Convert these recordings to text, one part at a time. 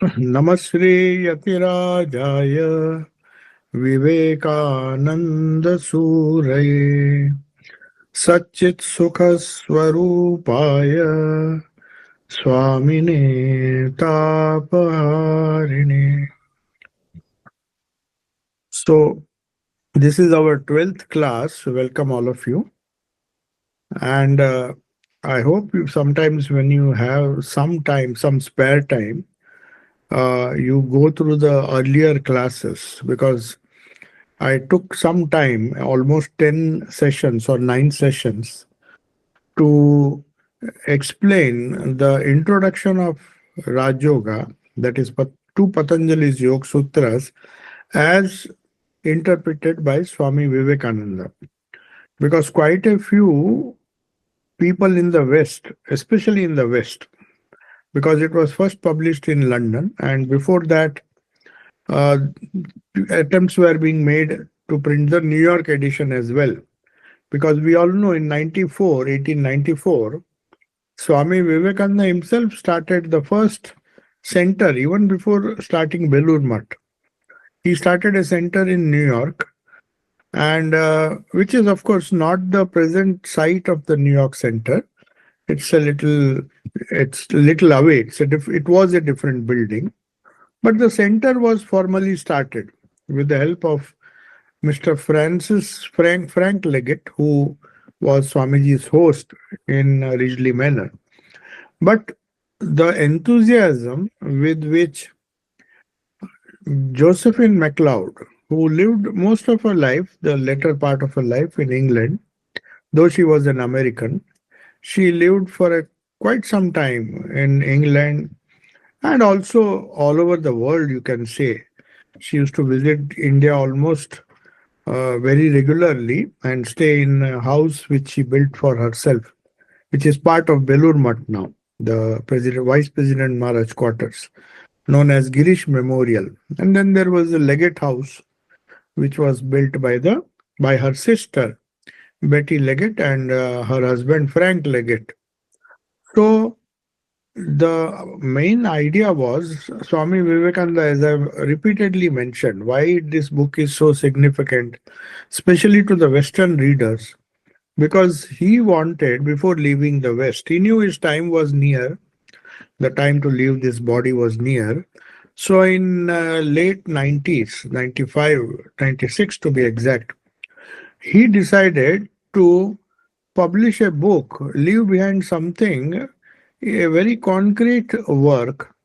Namasri Yatirajaya Vivekananda Suraye Satchit Sukha Swarupaya Swamine Tapaharine. So, this is our 12th class. Welcome, all of you. And I hope you sometimes, when you have some time, some spare time, you go through the earlier classes because I took some time, almost 10 sessions or 9 sessions, to explain the introduction of Raj Yoga, that is two Patanjali's Yoga Sutras, as interpreted by Swami Vivekananda. Because quite a few people in the West, especially in the West, because it was first published in London, and before that, uh, attempts were being made to print the New York edition as well. Because we all know in 1894, Swami Vivekananda himself started the first center, even before starting Belur Mutt. He started a center in New York, and which is, of course, not the present site of the New York Center. It's it's a little away. It was a different building, but the center was formally started with the help of Mr. Frank Leggett, who was Swamiji's host in Ridgely Manor. But the enthusiasm with which Josephine MacLeod, who lived most of her life, the latter part of her life in England, though she was an American, she lived for quite some time in England and also all over the world, you can say. She used to visit India almost very regularly and stay in a house which she built for herself, which is part of Belur Mutt now, the Vice President Maharaj quarters, known as Girish Memorial. And then there was the Leggett House, which was built by her sister Betty Leggett and her husband Frank Leggett. So the main idea was Swami Vivekananda, as I've repeatedly mentioned, why this book is so significant, especially to the Western readers, because he wanted, before leaving the West, he knew his time was near, the time to leave this body was near. So in late 90s, 95, 96 to be exact, he decided to publish a book, leave behind something, a very concrete work,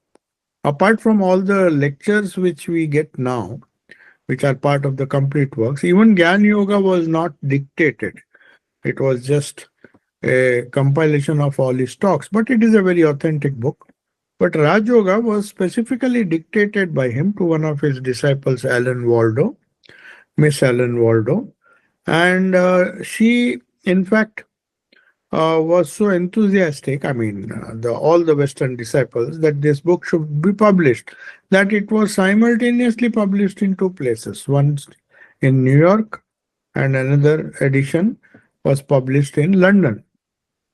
apart from all the lectures which we get now, which are part of the complete works. Even Gyan Yoga was not dictated. It was just a compilation of all his talks, but it is a very authentic book. But Raj Yoga was specifically dictated by him to one of his disciples, Alan Waldo, Miss Alan Waldo. And she, in fact, was so enthusiastic, I mean, all the Western disciples, that this book should be published, that it was simultaneously published in two places. One in New York and another edition was published in London.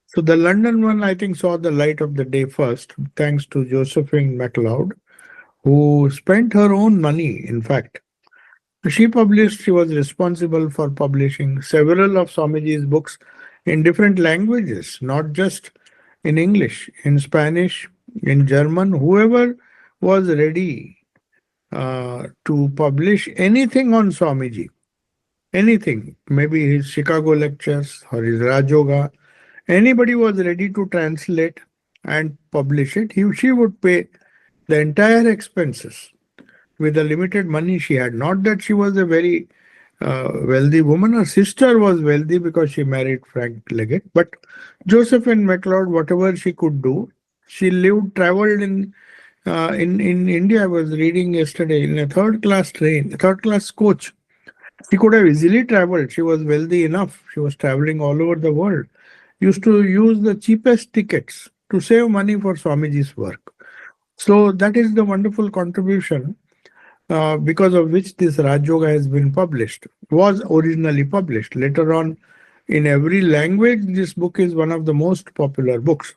So the London one, I think, saw the light of the day first, thanks to Josephine MacLeod, who spent her own money, in fact. She was responsible for publishing several of Swamiji's books in different languages, not just in English, in Spanish, in German, whoever was ready to publish anything on Swamiji, anything, maybe his Chicago lectures or his Raj Yoga, anybody was ready to translate and publish it. She would pay the entire expenses with the limited money she had. Not that she was a very wealthy woman. Her sister was wealthy because she married Frank Leggett. But Josephine MacLeod, whatever she could do, she lived, traveled in India. I was reading yesterday in a third class coach. She could have easily traveled. She was wealthy enough. She was traveling all over the world. Used to use the cheapest tickets to save money for Swamiji's work. So that is the wonderful contribution because of which this Raj Yoga has been published, was originally published. Later on, in every language, this book is one of the most popular books.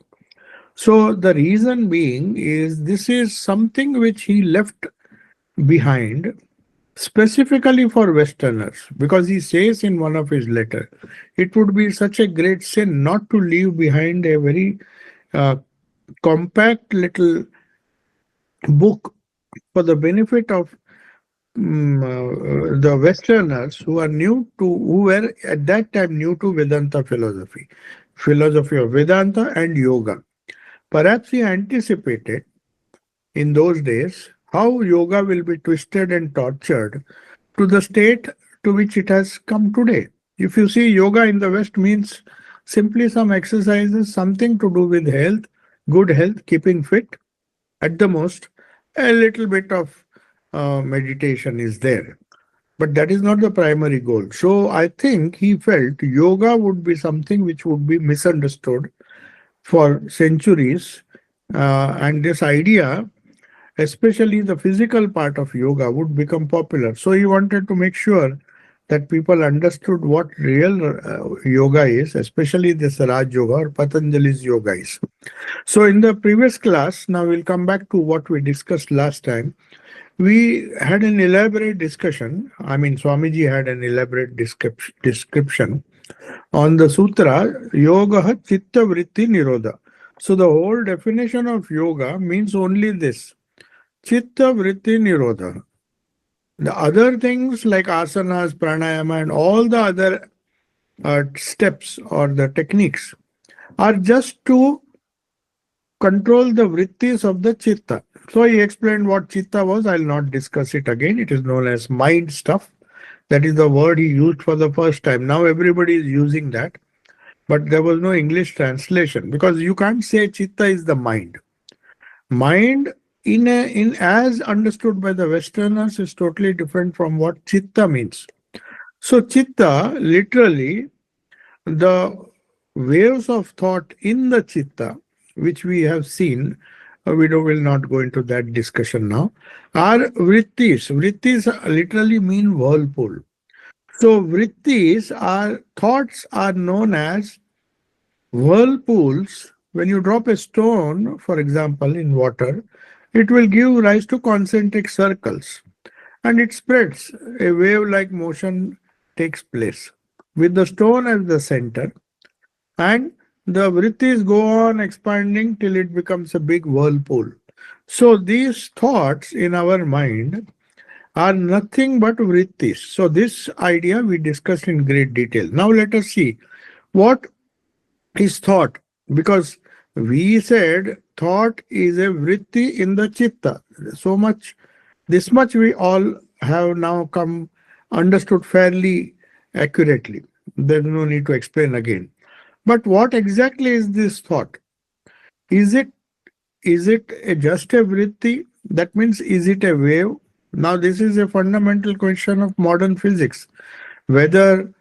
So the reason being is this is something which he left behind specifically for Westerners, because he says in one of his letters, it would be such a great sin not to leave behind a very uh, compact little book for the benefit of the Westerners who are new to, who were at that time new to Vedanta philosophy, philosophy of Vedanta and yoga. Perhaps he anticipated in those days how yoga will be twisted and tortured to the state to which it has come today. If you see, yoga in the West means simply some exercises, something to do with health, good health, keeping fit. At the most, a little bit of meditation is there. But that is not the primary goal. So I think he felt yoga would be something which would be misunderstood for centuries. And this idea, especially the physical part of yoga, would become popular. So he wanted to make sure that people understood what real yoga is, especially this Raj Yoga or Patanjali's yoga is. So in the previous class, now we'll come back to what we discussed last time. We had an elaborate discussion. I mean, Swamiji had an elaborate description on the sutra Yoga Chitta Vritti Nirodha. So the whole definition of yoga means only this: Chitta Vritti Nirodha. The other things like asanas, pranayama, and all the other steps or the techniques are just to control the vrittis of the chitta. So he explained what chitta was. I'll not discuss it again. It is known as mind stuff. That is the word he used for the first time. Now everybody is using that, but there was no English translation because you can't say chitta is the mind. Mind in as understood by the Westerners is totally different from what chitta means. So chitta literally the waves of thought in the chitta, which we have seen, will not go into that discussion now, are vrittis. Vrittis literally mean whirlpool. So vrittis are thoughts are known as whirlpools. When you drop a stone, for example, in water, it will give rise to concentric circles and it spreads. A wave like motion takes place with the stone as the center, and the vrittis go on expanding till it becomes a big whirlpool. So these thoughts in our mind are nothing but vrittis. So this idea we discussed in great detail. Now let us see what is thought, because we said thought is a vritti in the chitta. So much, this much we all have now come understood fairly accurately. There's no need to explain again. But what exactly is this thought? Is it just a vritti? That means is it a wave? Now this is a fundamental question of modern physics, whether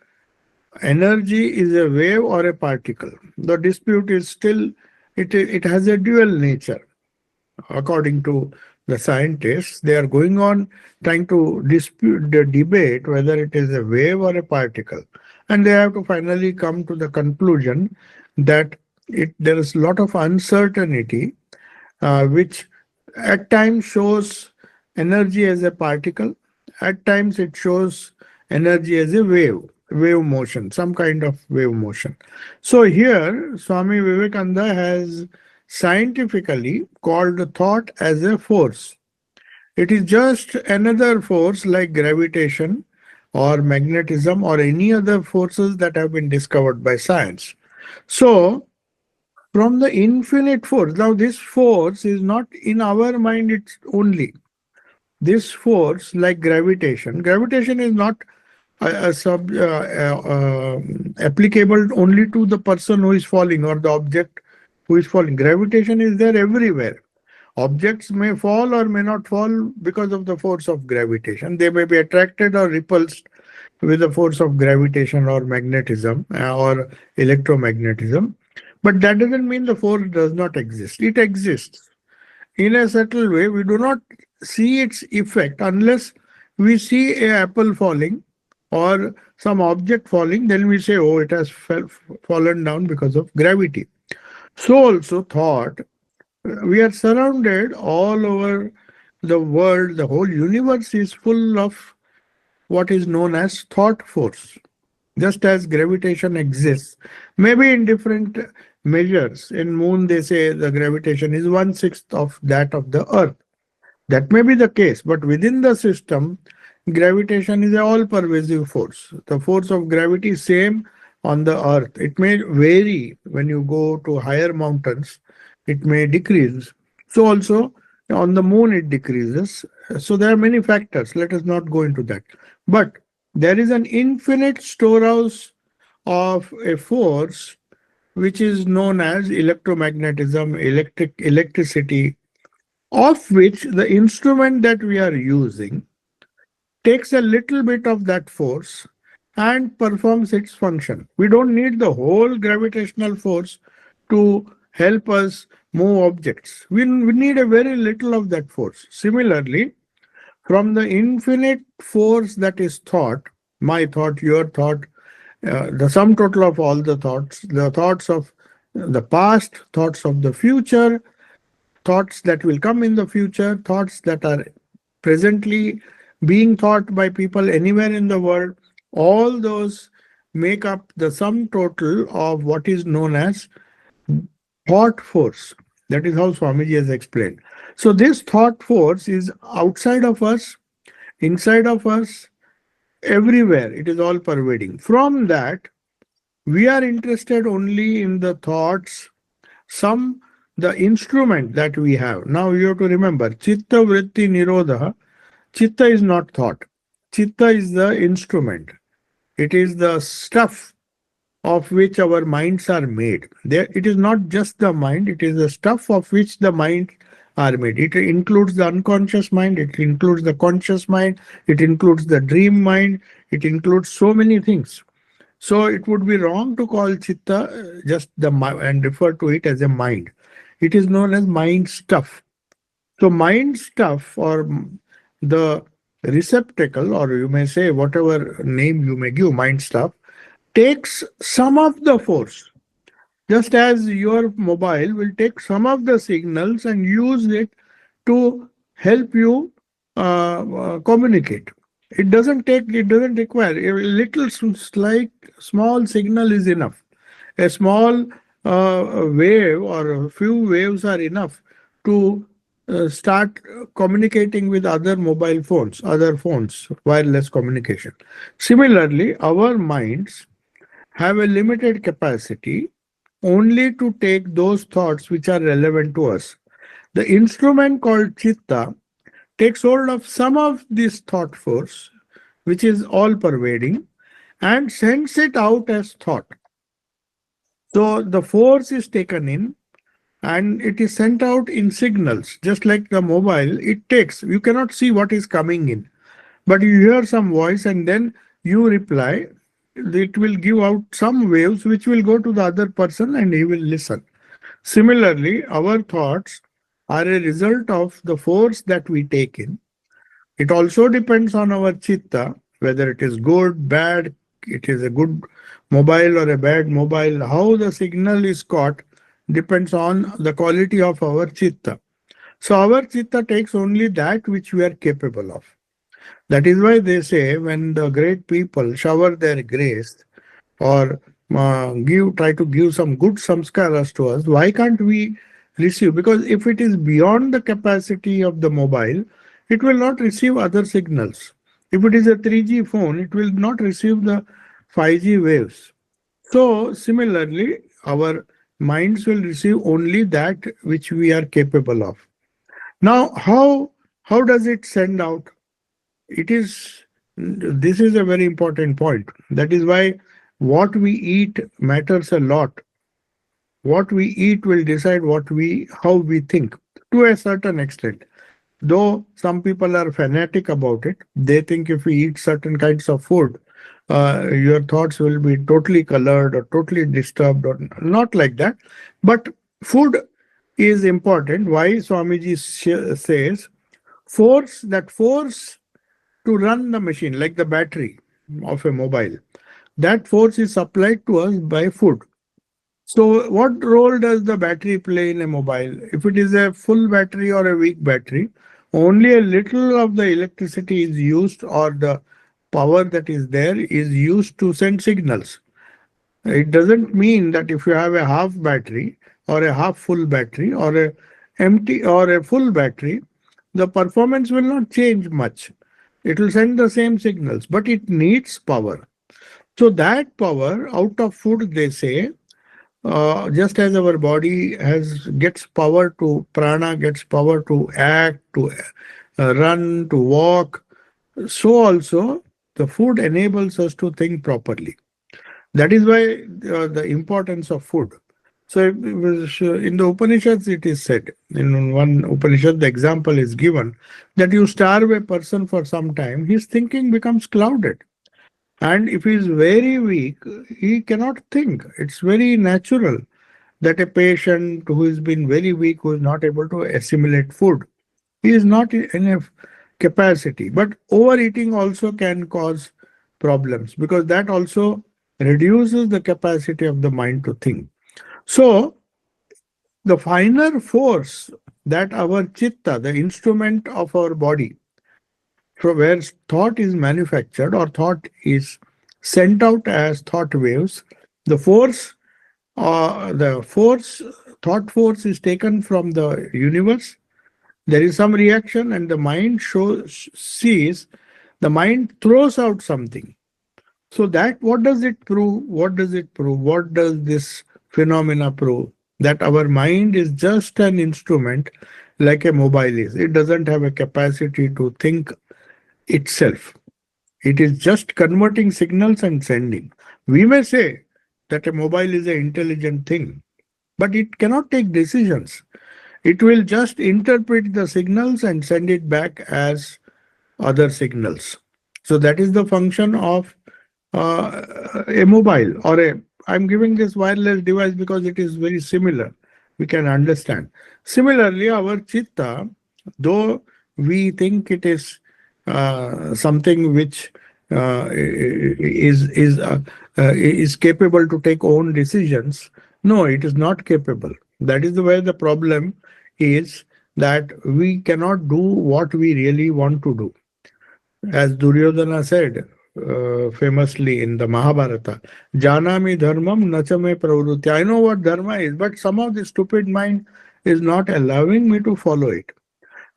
energy is a wave or a particle. The dispute is still, it has a dual nature. According to the scientists, they are going on trying to dispute the debate whether it is a wave or a particle. And they have to finally come to the conclusion that there is a lot of uncertainty, which at times shows energy as a particle, at times it shows energy as a wave motion, some kind of wave motion. So here, Swami Vivekananda has scientifically called thought as a force. It is just another force like gravitation or magnetism or any other forces that have been discovered by science. So, from the infinite force, now this force is not in our mind, it's only this force like gravitation is not applicable only to the person who is falling or the object who is falling. Gravitation is there everywhere. Objects may fall or may not fall because of the force of gravitation. They may be attracted or repulsed with the force of gravitation or magnetism or electromagnetism. But that doesn't mean the force does not exist. It exists in a subtle way. We do not see its effect unless we see a apple falling or some object falling. Then we say, oh, it has fallen down because of gravity. So also thought, we are surrounded all over the world, the whole universe is full of what is known as thought force. Just as gravitation exists, maybe in different measures. In moon, they say the gravitation is one-sixth of that of the Earth. That may be the case, but within the system, gravitation is a all-pervasive force. The force of gravity is same on the Earth. It may vary when you go to higher mountains. It may decrease. So also on the moon it decreases. So there are many factors. Let us not go into that. But there is an infinite storehouse of a force which is known as electromagnetism, electricity, of which the instrument that we are using takes a little bit of that force and performs its function. We don't need the whole gravitational force to help us move objects. We need a very little of that force. Similarly, from the infinite force that is thought, my thought, your thought, the sum total of all the thoughts of the past, thoughts of the future, thoughts that will come in the future, thoughts that are presently being thought by people anywhere in the world, all those make up the sum total of what is known as thought force. That is how Swamiji has explained. So, this thought force is outside of us, inside of us, everywhere. It is all pervading. From that, we are interested only in the thoughts, some the instrument that we have. Now you have to remember, chitta vritti nirodha. Chitta is not thought. Chitta is the instrument. It is the stuff of which our minds are made. There, it is not just the mind, it is the stuff of which the mind are made. It includes the unconscious mind, it includes the conscious mind, it includes the dream mind, it includes so many things. So it would be wrong to call chitta just the and refer to it as a mind. It is known as mind stuff. So mind stuff or the receptacle, or you may say whatever name you may give, mind stuff, takes some of the force. Just as your mobile will take some of the signals and use it to help you communicate. It doesn't require a little slight small signal is enough. A small wave or a few waves are enough to start communicating with other mobile phones, other phones, wireless communication. Similarly, our minds have a limited capacity only to take those thoughts which are relevant to us. The instrument called chitta takes hold of some of this thought force, which is all pervading, and sends it out as thought. So the force is taken in and it is sent out in signals, just like the mobile. It takes, you cannot see what is coming in, but you hear some voice and then you reply. It will give out some waves which will go to the other person and he will listen. Similarly, our thoughts are a result of the force that we take in. It also depends on our chitta, whether it is good, bad, it is a good mobile or a bad mobile. How the signal is caught depends on the quality of our chitta. So our chitta takes only that which we are capable of. That is why they say when the great people shower their grace or try to give some good samskaras to us, why can't we receive? Because if it is beyond the capacity of the mobile, it will not receive other signals. If it is a 3G phone, it will not receive the 5G waves. So similarly, our minds will receive only that which we are capable of. Now, how does it send out? It is This is a very important point. That is why what we eat matters a lot. What we eat will decide how we think to a certain extent. Though some people are fanatic about it, they think if we eat certain kinds of food, your thoughts will be totally colored or totally disturbed, or not like that. But food is important. Why Swamiji says force to run the machine, like the battery of a mobile, that force is supplied to us by food. So, what role does the battery play in a mobile? If it is a full battery or a weak battery, only a little of the electricity is used, or the power that is there is used to send signals. It doesn't mean that if you have a half battery or a half full battery or a empty or a full battery, the performance will not change much. It will send the same signals, but it needs power. So that power out of food, they say, just as our body has gets power to prana, gets power to act, to run, to walk, so also the food enables us to think properly. That is why the importance of food. So it was, in the Upanishads, it is said, in one Upanishad, the example is given that you starve a person for some time, his thinking becomes clouded. And if he is very weak, he cannot think. It's very natural that a patient who has been very weak, who is not able to assimilate food, he is not in enough capacity. But overeating also can cause problems, because that also reduces the capacity of the mind to think. So, the finer force that our chitta, the instrument of our body, so where thought is manufactured or thought is sent out as thought waves, the force, the force, thought force is taken from the universe. There is some reaction, and the mind sees, the mind throws out something. So that, what does it prove? What does it prove? What does this phenomena prove? That our mind is just an instrument, like a mobile is. It doesn't have a capacity to think itself. It is just converting signals and sending. We may say that a mobile is an intelligent thing, but it cannot take decisions. It will just interpret the signals and send it back as other signals. So that is the function of a mobile or a. I'm giving this wireless device because it is very similar. We can understand. Similarly, our chitta, though we think it is something which is capable to take own decisions, no, it is not capable. That is the way the problem is, that we cannot do what we really want to do. As Duryodhana said famously in the Mahabharata, Janami dharmam nachame pravruti. I know what dharma is, but somehow the stupid mind is not allowing me to follow it.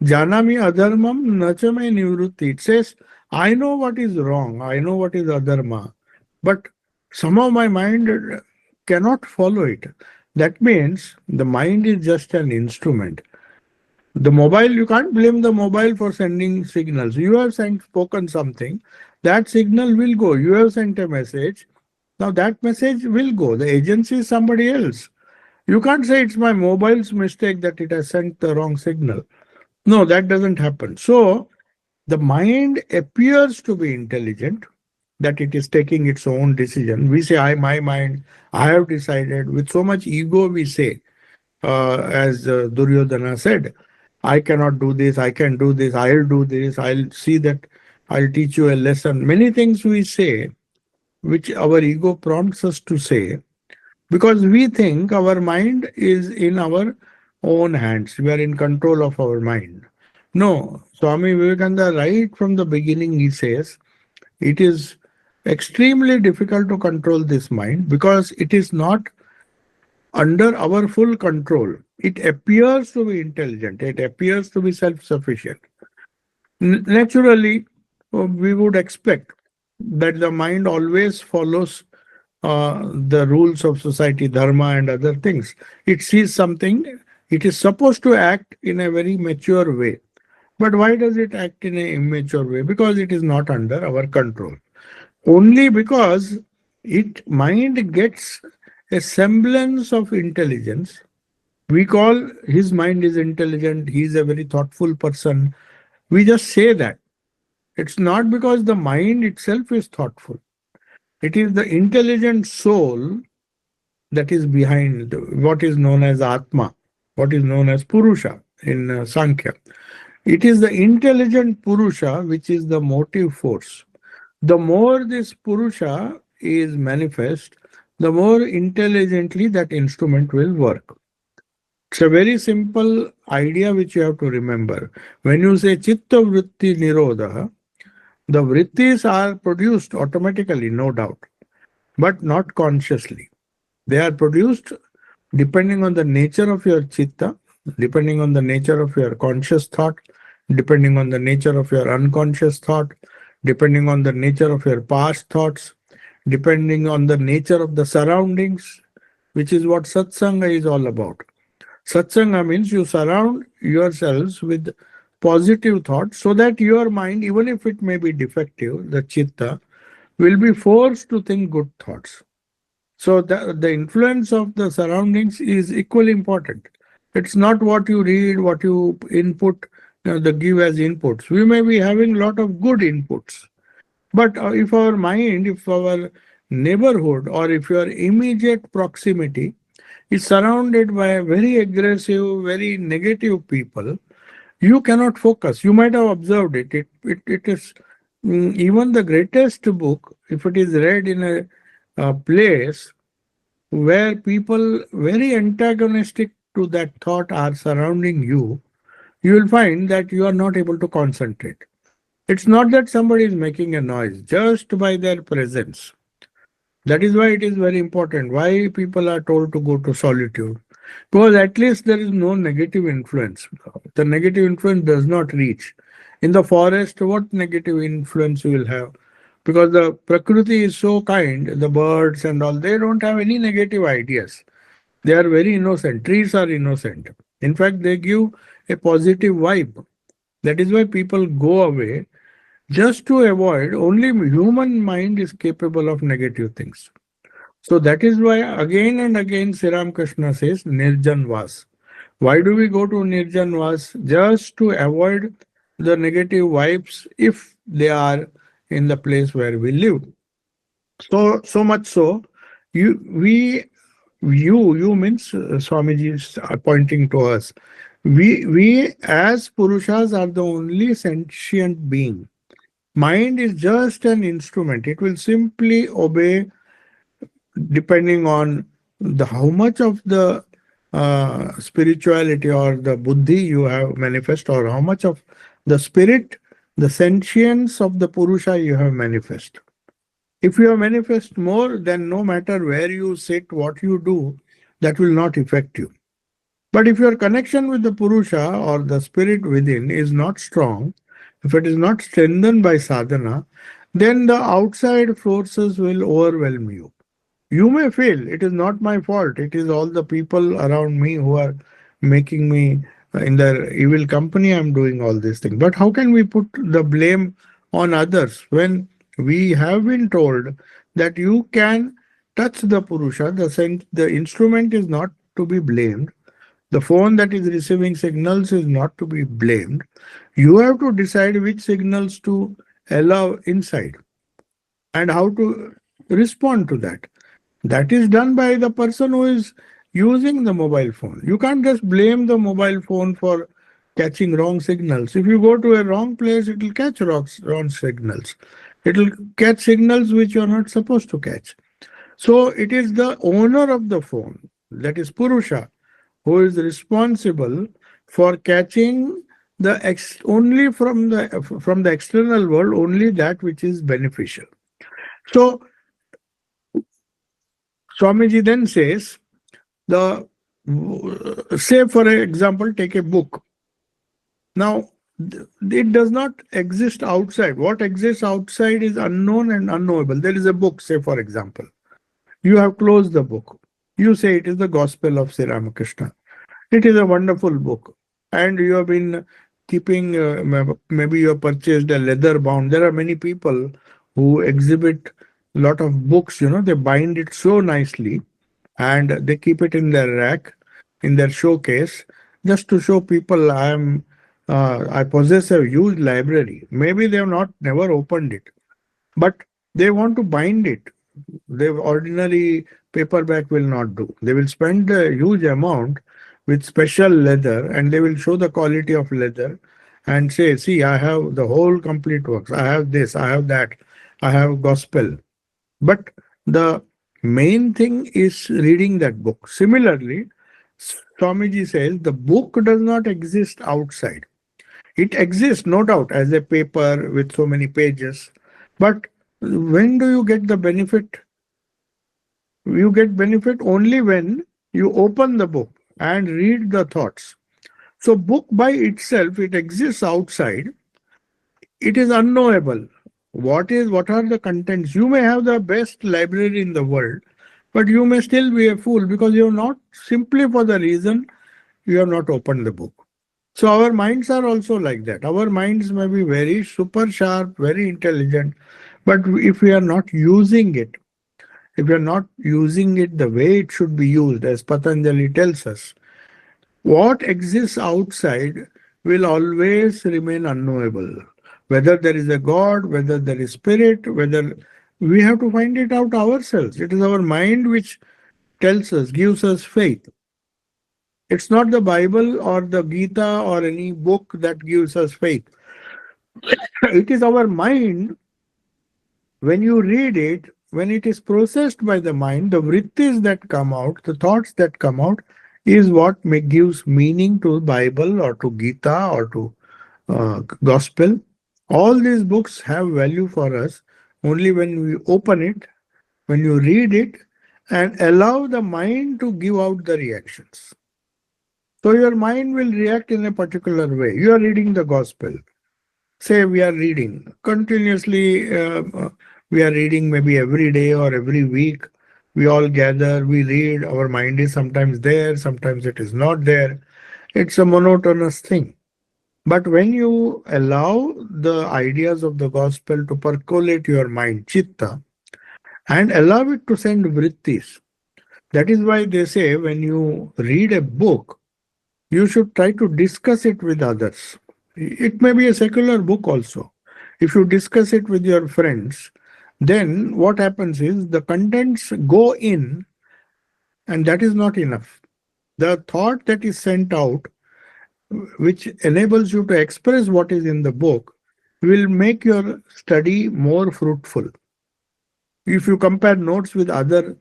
Janami adharmam nachame nivrutti. It says, I know what is wrong, I know what is adharma, but somehow my mind cannot follow it. That means the mind is just an instrument. The mobile, you can't blame the mobile for sending signals. You have spoken something, that signal will go. You have sent a message, now that message will go. The agency is somebody else. You can't say it's my mobile's mistake that it has sent the wrong signal. No, that doesn't happen. So the mind appears to be intelligent, that it is taking its own decision. We say, my mind, I have decided. With so much ego, we say, as Duryodhana said, I cannot do this, I can do this, I'll do this, I'll see that, I'll teach you a lesson. Many things we say, which our ego prompts us to say, because we think our mind is in our own hands. We are in control of our mind. No, Swami Vivekananda, right from the beginning, he says, it is extremely difficult to control this mind because it is not under our full control. It appears to be intelligent, it appears to be self sufficient. Naturally, we would expect that the mind always follows the rules of society, dharma, and other things. It sees something, it is supposed to act in a very mature way. But why does it act in an immature way? Because it is not under our control. Only because it mind gets a semblance of intelligence. We call his mind is intelligent, he is a very thoughtful person. We just say that. It's not because the mind itself is thoughtful. It is the intelligent soul that is behind what is known as Atma, what is known as Purusha in Sankhya. It is the intelligent Purusha which is the motive force. The more this Purusha is manifest, the more intelligently that instrument will work. It's a very simple idea which you have to remember. When you say chitta vritti nirodha, the vrittis are produced automatically, no doubt, but not consciously. They are produced depending on the nature of your chitta, depending on the nature of your conscious thought, depending on the nature of your unconscious thought, depending on the nature of your past thoughts, depending on the nature of the surroundings, which is what satsanga is all about. Satsanga means you surround yourselves with positive thoughts so that your mind, even if it may be defective, the chitta, will be forced to think good thoughts. So the influence of the surroundings is equally important. It's not what you read, what you input, the give as inputs. We may be having a lot of good inputs, but if our mind, if our neighborhood, or if your immediate proximity is surrounded by very aggressive, very negative people, you cannot focus. You might have observed it. It is even the greatest book, if it is read in a place where people very antagonistic to that thought are surrounding you, you will find that you are not able to concentrate. It's not that somebody is making a noise, just by their presence. That is why it is very important. Why people are told to go to solitude. Because at least there is no negative influence. The negative influence does not reach. In the forest, what negative influence you will have? Because the Prakriti is so kind, the birds and all, they don't have any negative ideas. They are very innocent. Trees are innocent. In fact, they give a positive vibe. That is why people go away just to avoid, only human mind is capable of negative things. So that is why again and again Sri Ramakrishna says Nirjan Vas. Why do we go to Nirjan Vas? Just to avoid the negative vibes if they are in the place where we live. So much so, you we you means Swamiji is pointing to us. We as Purushas are the only sentient being. Mind is just an instrument. It will simply obey depending on the how much of the spirituality or the buddhi you have manifest, or how much of the spirit, the sentience of the purusha you have manifest. If you have manifest more, then no matter where you sit, what you do, that will not affect you. But if your connection with the purusha or the spirit within is not strong, if it is not strengthened by sadhana, then the outside forces will overwhelm you. You may feel it is not my fault, it is all the people around me who are making me in their evil company, I'm doing all these things. But how can we put the blame on others when we have been told that you can touch the Purusha, the instrument is not to be blamed, the phone that is receiving signals is not to be blamed. You have to decide which signals to allow inside and how to respond to that. That is done by the person who is using the mobile phone. You can't just blame the mobile phone for catching wrong signals. If you go to a wrong place, it will catch wrong signals. It will catch signals which you are not supposed to catch. So it is the owner of the phone, that is Purusha, who is responsible for catching only from the external world only that which is beneficial. So Swamiji then says, the say for example, take a book. Now, it does not exist outside. What exists outside is unknown and unknowable. There is a book, say for example. You have closed the book. You say it is the Gospel of Sri Ramakrishna. It is a wonderful book. And you have been keeping, maybe you have purchased a leather bound. There are many people who exhibit a lot of books, they bind it so nicely and they keep it in their rack, in their showcase, just to show people I possess a huge library. Maybe they have not never opened it, but they want to bind it. The ordinary paperback will not do. They will spend a huge amount with special leather, and they will show the quality of leather and say, see, I have the whole complete works. I have this, I have that, I have gospel. But the Main thing is reading that book. Similarly, Swamiji says the book does not exist outside. It exists, no doubt, as a paper with so many pages. But when do you get the benefit? You get benefit only when you open the book and read the thoughts. So book by itself, it exists outside. It is unknowable. What are the contents? You may have the best library in the world, but you may still be a fool because you have not, simply for the reason you have not opened the book. So our minds are also like that. Our minds may be very super sharp, very intelligent, but if we are not using it, if we are not using it the way it should be used, as Patanjali tells us, what exists outside will always remain unknowable. Whether there is a God, whether there is spirit, whether we have to find it out ourselves. It is our mind which tells us, gives us faith. It's not the Bible or the Gita or any book that gives us faith. It is our mind. When you read it, when it is processed by the mind, the vrittis that come out, the thoughts that come out, is what gives meaning to Bible or to Gita or to Gospel. All these books have value for us only when we open it, when you read it, and allow the mind to give out the reactions. So your mind will react in a particular way. You are reading the Gospel. Say we are reading continuously, we are reading maybe every day or every week. We all gather, we read, our mind is sometimes there, sometimes it is not there. It's a monotonous thing. But when you allow the ideas of the gospel to percolate your mind, chitta, and allow it to send vrittis, that is why they say when you read a book, you should try to discuss it with others. It may be a secular book also. If you discuss it with your friends, then what happens is the contents go in, and that is not enough. The thought that is sent out, which enables you to express what is in the book, will make your study more fruitful. If you compare notes with other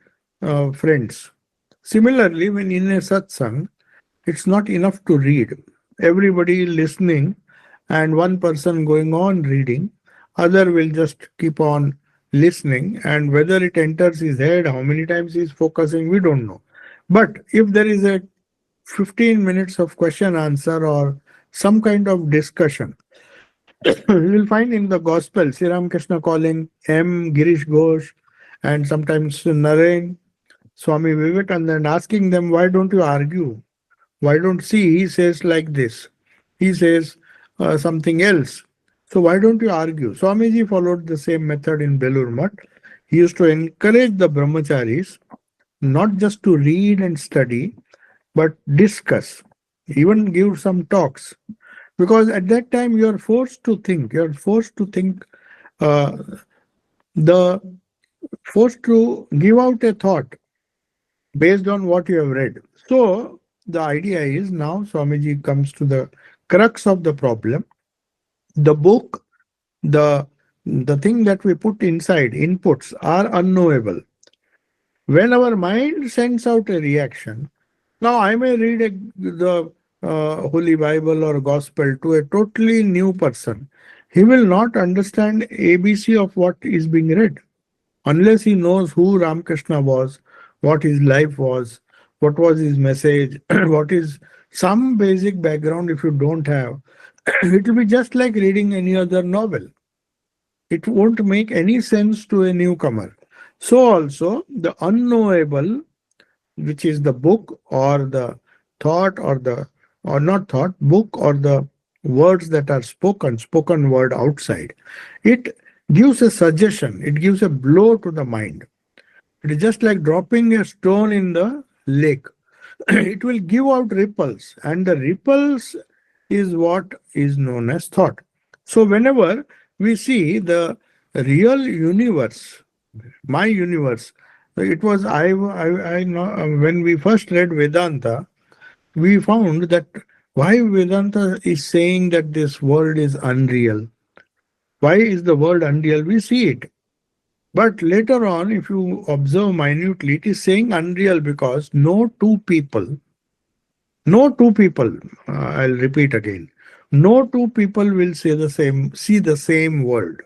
friends. Similarly, when in a satsang, it's not enough to read. Everybody listening and one person going on reading, other will just keep on listening, and whether it enters his head, how many times he's focusing, we don't know. But if there is a 15 minutes of question answer or some kind of discussion, you will find in the gospel Sri Ramakrishna calling M. Girish Ghosh and sometimes Naren, Swami Vivekananda, and asking them, why don't you argue? Why don't see? He says like this. He says something else. So why don't you argue? Swamiji followed the same method in Belur Mutt. He used to encourage the brahmacharis not just to read and study, but discuss, even give some talks. Because at that time you are forced to think. You are forced to think, uh, the forced to give out a thought based on what you have read. So the idea is now Swamiji comes to the crux of the problem. The book, the the thing that we put inside, inputs are unknowable. When our mind sends out a reaction, now I may read the Holy Bible or Gospel to a totally new person. He will not understand ABC of what is being read unless he knows who Ramakrishna was, what his life was, what was his message, what is some basic background. If you don't have, it will be just like reading any other novel. It won't make any sense to a newcomer. So also the unknowable, which is the book or the thought or the, or not thought, book or the words that are spoken word outside, it gives a suggestion, it gives a blow to the mind. It is just like dropping a stone in the lake. It will give out ripples, and the ripples is what is known as thought. So whenever we see the real universe, my universe, it was I know when we first read Vedanta, we found that why Vedanta is saying that this world is unreal. Why is the world unreal? We see it. But later on, if you observe minutely, it is saying unreal because no two people, I'll repeat again, no two people will see the same world.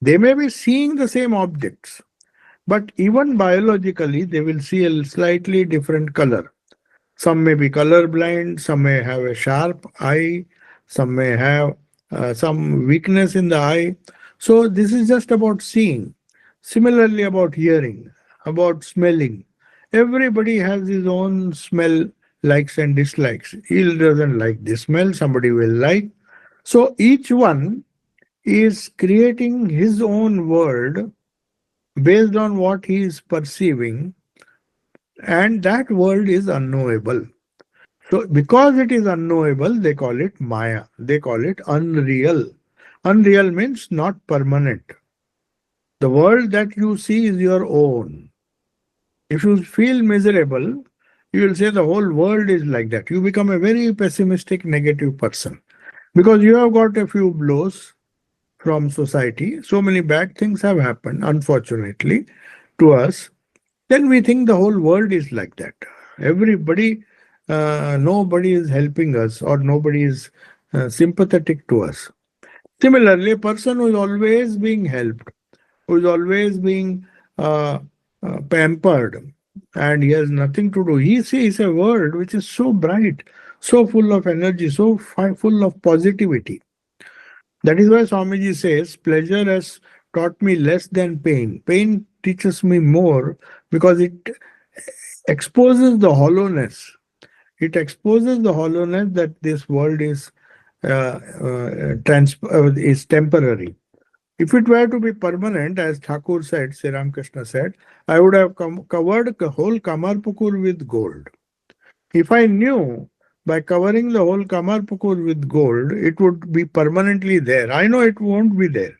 They may be seeing the same objects, but even biologically, they will see a slightly different color. Some may be colorblind, some may have a sharp eye, some may have some weakness in the eye. So, this is just about seeing. Similarly, about hearing, about smelling. Everybody has his own smell likes and dislikes. He doesn't like this smell, somebody will like. So, each one is creating his own world based on what he is perceiving, and that world is unknowable. So, because it is unknowable, they call it Maya. They call it unreal. Unreal means not permanent. The world that you see is your own. If you feel miserable, you will say the whole world is like that. You become a very pessimistic, negative person because you have got a few blows from society. So many bad things have happened, unfortunately, to us. Then we think the whole world is like that. Everybody, nobody is helping us or nobody is sympathetic to us. Similarly, a person who is always being helped, who is always being pampered, and he has nothing to do, he sees a world which is so bright, so full of energy, so full of positivity. That is why Swamiji says, pleasure has taught me less than pain. Pain teaches me more because it exposes the hollowness. It exposes the hollowness that this world is temporary. If it were to be permanent, as Thakur said, Sri Ramakrishna said, I would have covered the whole Kamarpukur with gold. If I knew by covering the whole Kamarpukur with gold, it would be permanently there. I know it won't be there.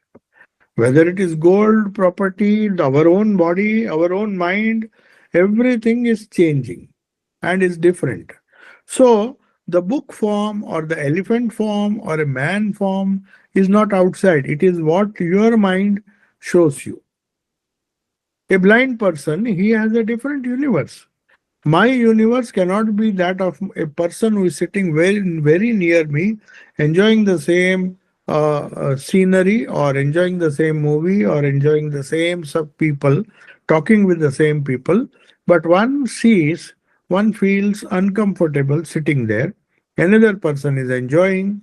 Whether it is gold, property, our own body, our own mind, everything is changing and is different. So, the book form or the elephant form or a man form is not outside. It is what your mind shows you. A blind person, he has a different universe. My universe cannot be that of a person who is sitting very near me, enjoying the same scenery or enjoying the same movie or enjoying the same sub people, talking with the same people. But one feels uncomfortable sitting there. Another person is enjoying.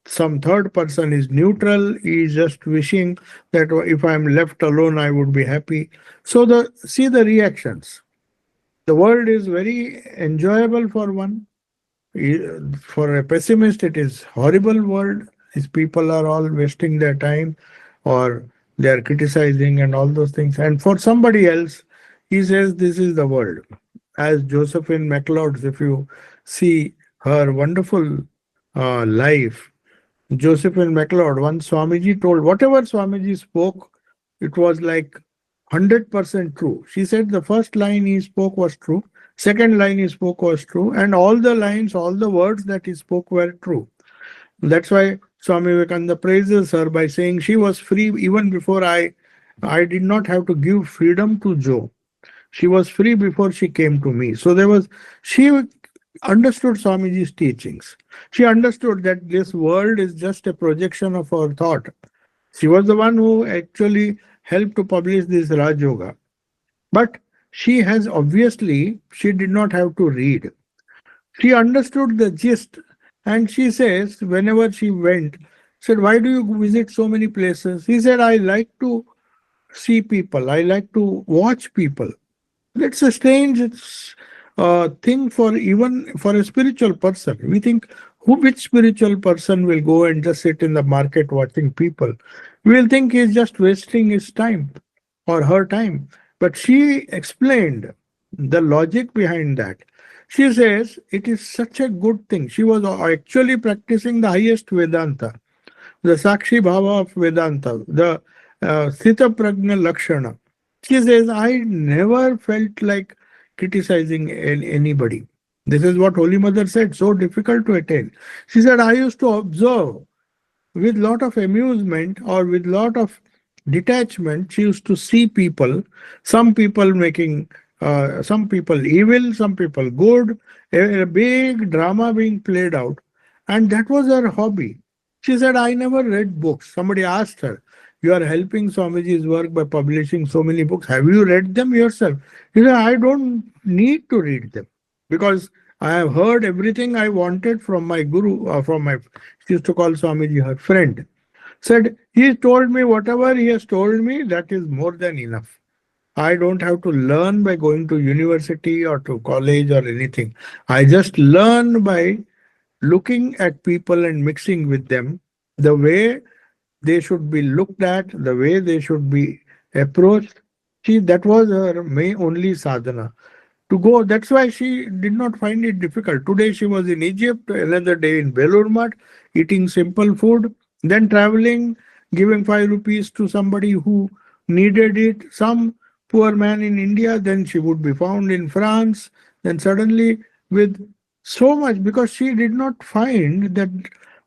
Some third person is neutral. He is just wishing that if I am left alone, I would be happy. So see the reactions. The world is very enjoyable for one. For a pessimist, it is horrible world. These people are all wasting their time or they are criticizing and all those things. And for somebody else, he says this is the world. As Josephine MacLeod's, if you see her wonderful life, Josephine MacLeod, once Swamiji told, whatever Swamiji spoke, it was like 100% true. She said the first line he spoke was true, second line he spoke was true, and all the lines, all the words that he spoke were true. That's why Swami Vivekananda praises her by saying she was free even before I did not have to give freedom to Joe. She was free before she came to me. So she understood Swamiji's teachings. She understood that this world is just a projection of our thought. She was the one who actually helped to publish this Raj Yoga. But she did not have to read. She understood the gist. And she says, whenever she went, said, why do you visit so many places? He said, I like to see people. I like to watch people. That's a strange thing for even for a spiritual person. We think, which spiritual person will go and just sit in the market watching people? We will think he's just wasting his time or her time. But she explained the logic behind that. She says it is such a good thing. She was actually practicing the highest Vedanta, the Sakshi Bhava of Vedanta, the Sthita Prajna Lakshana. She says, I never felt like criticizing anybody. This is what Holy Mother said, so difficult to attain. She said, I used to observe with lot of amusement or with lot of detachment. She used to see people, some people making, some people evil, some people good, a big drama being played out. And that was her hobby. She said, I never read books. Somebody asked her, you are helping Swamiji's work by publishing so many books. Have you read them yourself? She said, I don't need to read them because I have heard everything I wanted from my guru, from my, she used to call Swamiji her friend. Said, he told me whatever he has told me, that is more than enough. I don't have to learn by going to university or to college or anything. I just learn by looking at people and mixing with them the way they should be looked at, the way they should be approached. See, that was her main only sadhana to go. That's why she did not find it difficult. Today she was in Egypt, another day in Belur Math, eating simple food, then traveling, giving 5 rupees to somebody who needed it. Some poor man in India, then she would be found in France, then suddenly with so much, because she did not find that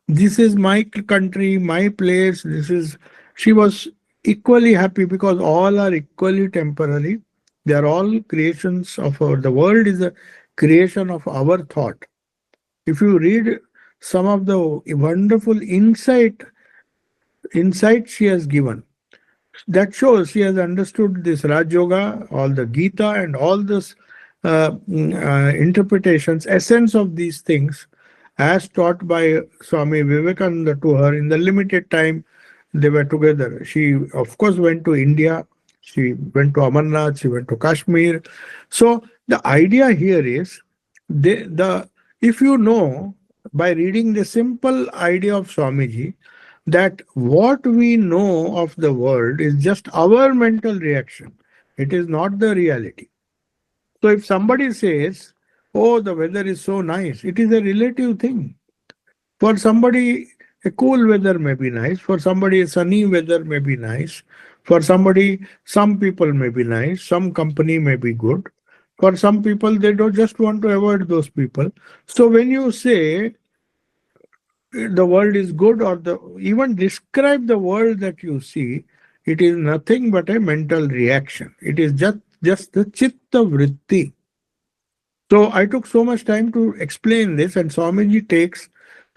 this is my country, my place, this is, she was equally happy because all are equally temporary. They are all creations of our, the world is a creation of our thought. If you read some of the wonderful insight she has given, that shows she has understood this Raj Yoga, all the Gita, and all this interpretations, essence of these things, as taught by Swami Vivekananda to her in the limited time they were together. She, of course, went to India. She went to Amarnath. She went to Kashmir. So the idea here is, the if you know by reading the simple idea of Swamiji, that what we know of the world is just our mental reaction. It is not the reality. So if somebody says, oh, the weather is so nice, it is a relative thing. For somebody, a cool weather may be nice. For somebody, a sunny weather may be nice. For somebody, some people may be nice. Some company may be good. For some people, they don't just want to avoid those people. So when you say the world is good, or the even describe the world that you see, it is nothing but a mental reaction. It is just the chitta vritti. So I took so much time to explain this, and Swamiji takes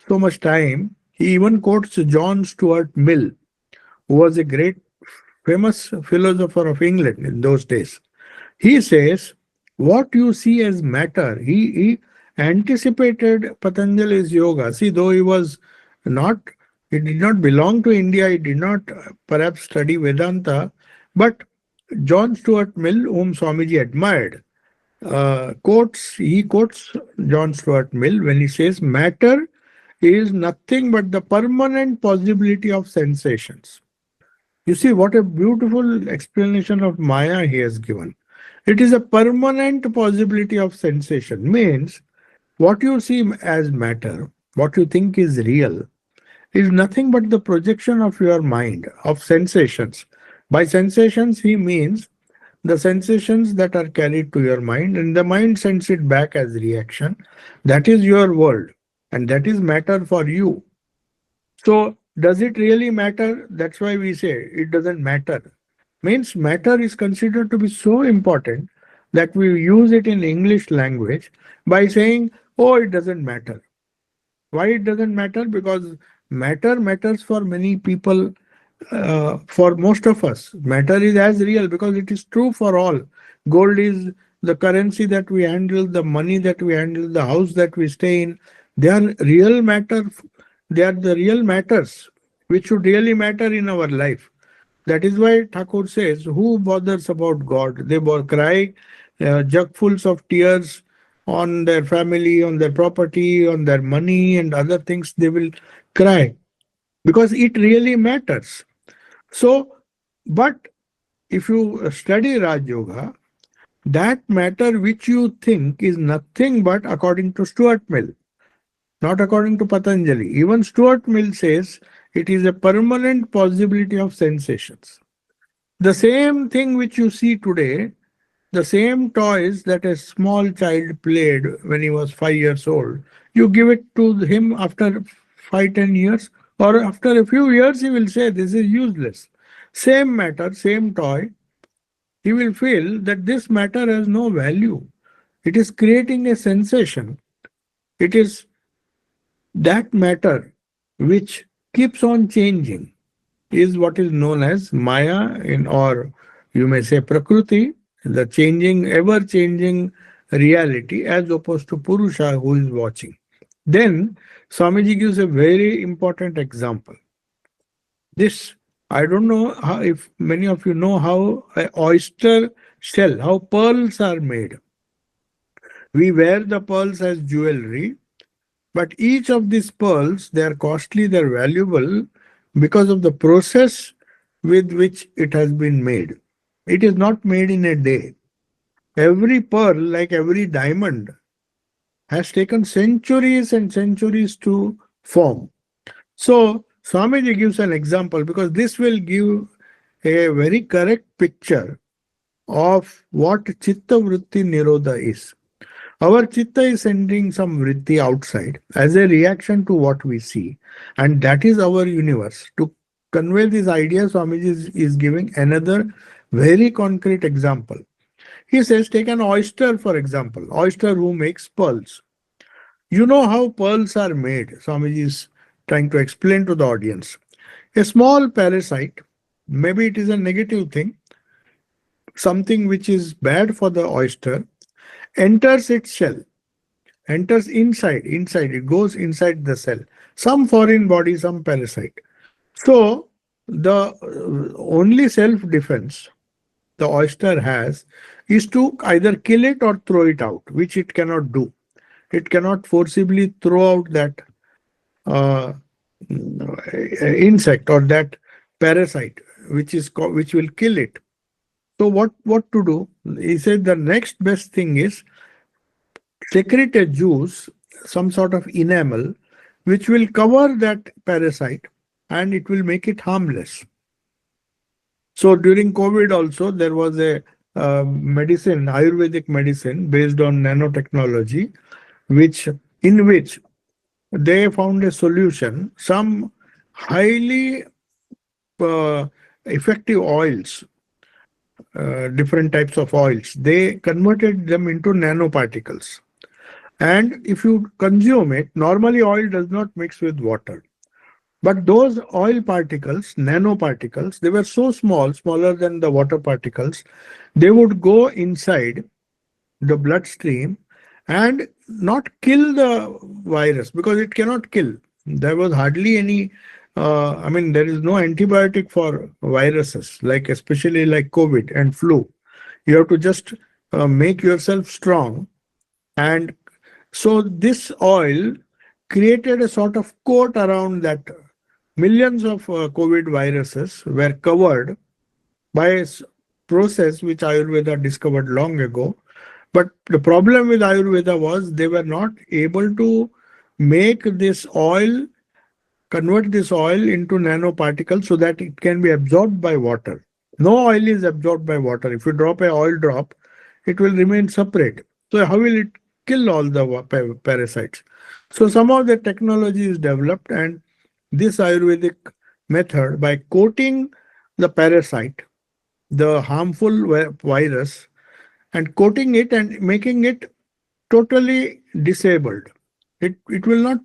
so much time. He even quotes John Stuart Mill, who was a great famous philosopher of England in those days. He says, what you see as matter, he anticipated Patanjali's yoga. See, though he was not, he did not belong to India, he did not perhaps study Vedanta, but John Stuart Mill, whom Swamiji admired, he quotes John Stuart Mill when he says, matter is nothing but the permanent possibility of sensations. You see what a beautiful explanation of Maya he has given. It is a permanent possibility of sensation, means what you see as matter, what you think is real, is nothing but the projection of your mind, of sensations. By sensations, he means the sensations that are carried to your mind, and the mind sends it back as reaction. That is your world, and that is matter for you. So, does it really matter? That's why we say it doesn't matter. Means matter is considered to be so important that we use it in English language by saying, oh, it doesn't matter. Why it doesn't matter? Because matter matters for many people, for most of us. Matter is as real because it is true for all. Gold is the currency that we handle, the money that we handle, the house that we stay in. They are real matter. They are the real matters which should really matter in our life. That is why Thakur says, who bothers about God? They cry jugfuls of tears on their family, on their property, on their money, and other things. They will cry because it really matters. So, but if you study Raj Yoga, that matter which you think is nothing but, according to Stuart Mill, not according to Patanjali. Even Stuart Mill says it is a permanent possibility of sensations. The same thing which you see today, the same toys that a small child played when he was 5 years old, you give it to him after 5, 10 years, or after a few years, he will say this is useless. Same matter, same toy, he will feel that this matter has no value. It is creating a sensation. It is that matter which keeps on changing is what is known as Maya, in or you may say Prakruti, the changing, ever changing reality, as opposed to Purusha who is watching. Then Swamiji gives a very important example. This, I don't know how, if many of you know how an oyster shell, how pearls are made. We wear the pearls as jewelry, but each of these pearls, they are costly, they are valuable because of the process with which it has been made. It is not made in a day. Every pearl, like every diamond, has taken centuries and centuries to form. So, Swamiji gives an example because this will give a very correct picture of what Chitta Vritti Nirodha is. Our chitta is sending some vritti outside as a reaction to what we see, and that is our universe. To convey this idea, Swamiji is giving another very concrete example. He says, take an oyster, for example, oyster who makes pearls. You know how pearls are made, Swamiji is trying to explain to the audience. A small parasite, maybe it is a negative thing, something which is bad for the oyster, enters its shell, enters inside, it goes inside the cell, some foreign body, some parasite. So the only self defense the oyster has is to either kill it or throw it out, which it cannot do. It cannot forcibly throw out that uh, insect or that parasite which will kill it. So what to do? He said the next best thing is secrete a juice, some sort of enamel, which will cover that parasite and it will make it harmless. So during COVID also, there was a medicine, Ayurvedic medicine based on nanotechnology, which in which they found a solution. Some highly uh, effective oils, different types of oils, they converted them into nanoparticles. And if you consume it, normally oil does not mix with water. But those oil particles, nanoparticles, they were so small, smaller than the water particles, they would go inside the bloodstream and not kill the virus because it cannot kill. There was hardly any, I mean, there is no antibiotic for viruses, like especially like COVID and flu. You have to just make yourself strong. And so this oil created a sort of coat around that. Millions of COVID viruses were covered by a process which Ayurveda discovered long ago. But the problem with Ayurveda was they were not able to make this oil, convert this oil into nanoparticles so that it can be absorbed by water. No oil is absorbed by water. If you drop a oil drop, it will remain separate. So how will it kill all the parasites? So some of the technology is developed, and this Ayurvedic method, by coating the parasite, the harmful virus, and coating it and making it totally disabled. It will not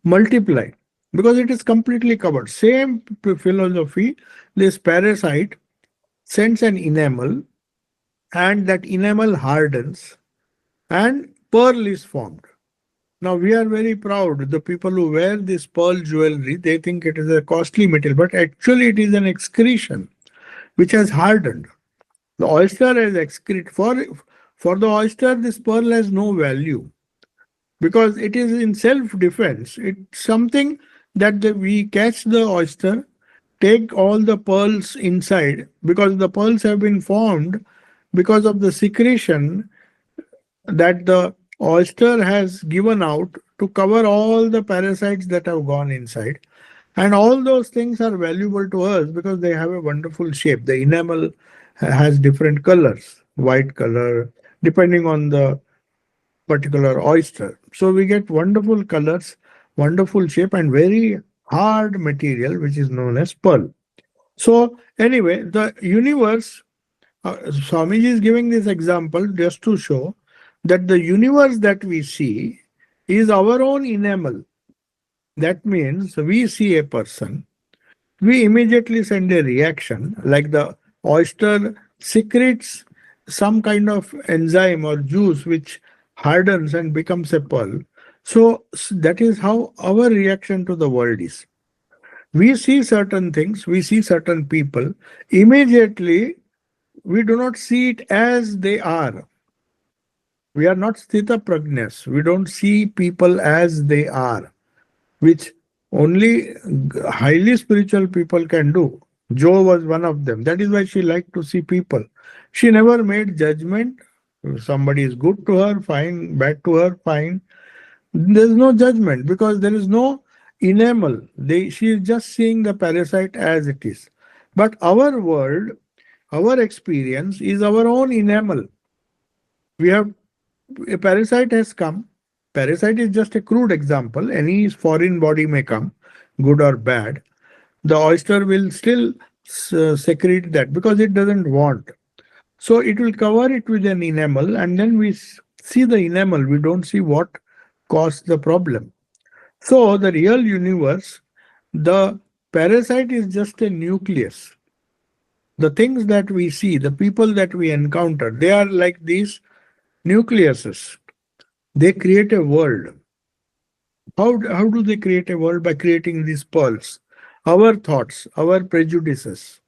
multiply because it is completely covered. Same philosophy, this parasite sends an enamel and that enamel hardens and pearl is formed. Now we are very proud. The people who wear this pearl jewelry, they think it is a costly material, but actually it is an excretion which has hardened. The oyster has excrete. For the oyster, this pearl has no value because it is in self-defense. It's something that we catch the oyster, take all the pearls inside because the pearls have been formed because of the secretion that the oyster has given out to cover all the parasites that have gone inside. And all those things are valuable to us because they have a wonderful shape. The enamel has different colors, white color, depending on the particular oyster. So we get wonderful colors, wonderful shape, and very hard material, which is known as pearl. So, anyway, the universe, Swamiji is giving this example just to show that the universe that we see is our own enamel. That means we see a person, we immediately send a reaction like the oyster secretes some kind of enzyme or juice which hardens and becomes a pearl. So that is how our reaction to the world is. We see certain things, we see certain people, immediately we do not see it as they are. We are not sthita prajnas. We don't see people as they are, which only highly spiritual people can do. Jo was one of them. That is why she liked to see people. She never made judgment. If somebody is good to her, fine. Bad to her, fine. There is no judgment because there is no enamel. She is just seeing the parasite as it is. But our world, our experience is our own enamel. We have a parasite has come. Parasite is just a crude example. Any foreign body may come, good or bad. The oyster will still secrete that because it doesn't want. So it will cover it with an enamel, and then we see the enamel. We don't see what caused the problem. So the real universe, the parasite is just a nucleus. The things that we see, the people that we encounter, they are like these nucleuses. They create a world. How do they create a world? By creating these pearls. Our thoughts, our prejudices,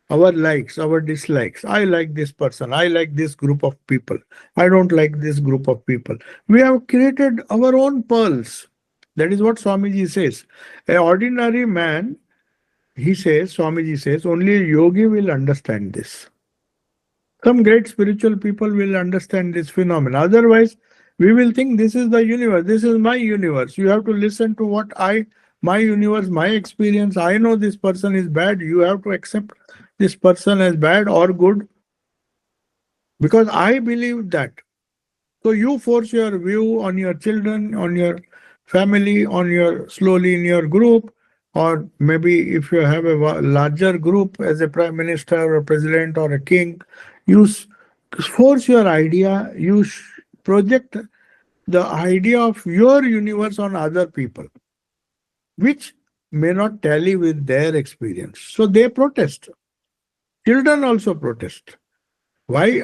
our likes, our dislikes. I like this person. I like this group of people. I don't like this group of people. We have created our own pearls. That is what Swamiji says. An ordinary man, he says, Swamiji says, only a yogi will understand this. Some great spiritual people will understand this phenomenon. Otherwise, we will think this is the universe. This is my universe. You have to listen to my universe, my experience. I know this person is bad. You have to accept this person as bad or good because I believe that. So you force your view on your children, on your family, on your slowly in your group, or maybe if you have a larger group as a prime minister or president or a king, you force your idea, you project the idea of your universe on other people, which may not tally with their experience. So they protest. Children also protest. Why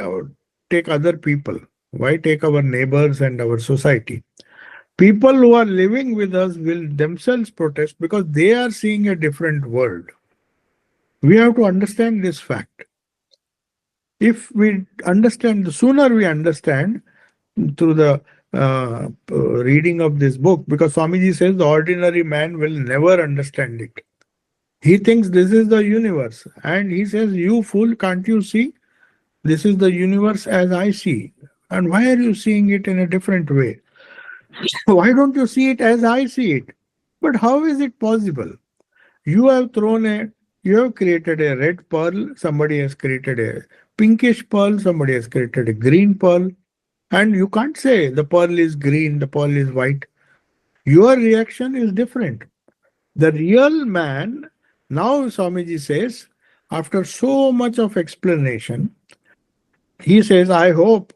take other people? Why take our neighbors and our society? People who are living with us will themselves protest because they are seeing a different world. We have to understand this fact. If we understand, the sooner we understand through the reading of this book, because Swamiji says the ordinary man will never understand it. He thinks this is the universe, and he says, "You fool, can't you see? This is the universe as I see. And why are you seeing it in a different way? Why don't you see it as I see it?" But how is it possible? You have you have created a red pearl, somebody has created a pinkish pearl, somebody has created a green pearl, and you can't say the pearl is green, the pearl is white. Your reaction is different. The real man, now Swamiji says, after so much of explanation, he says, I hope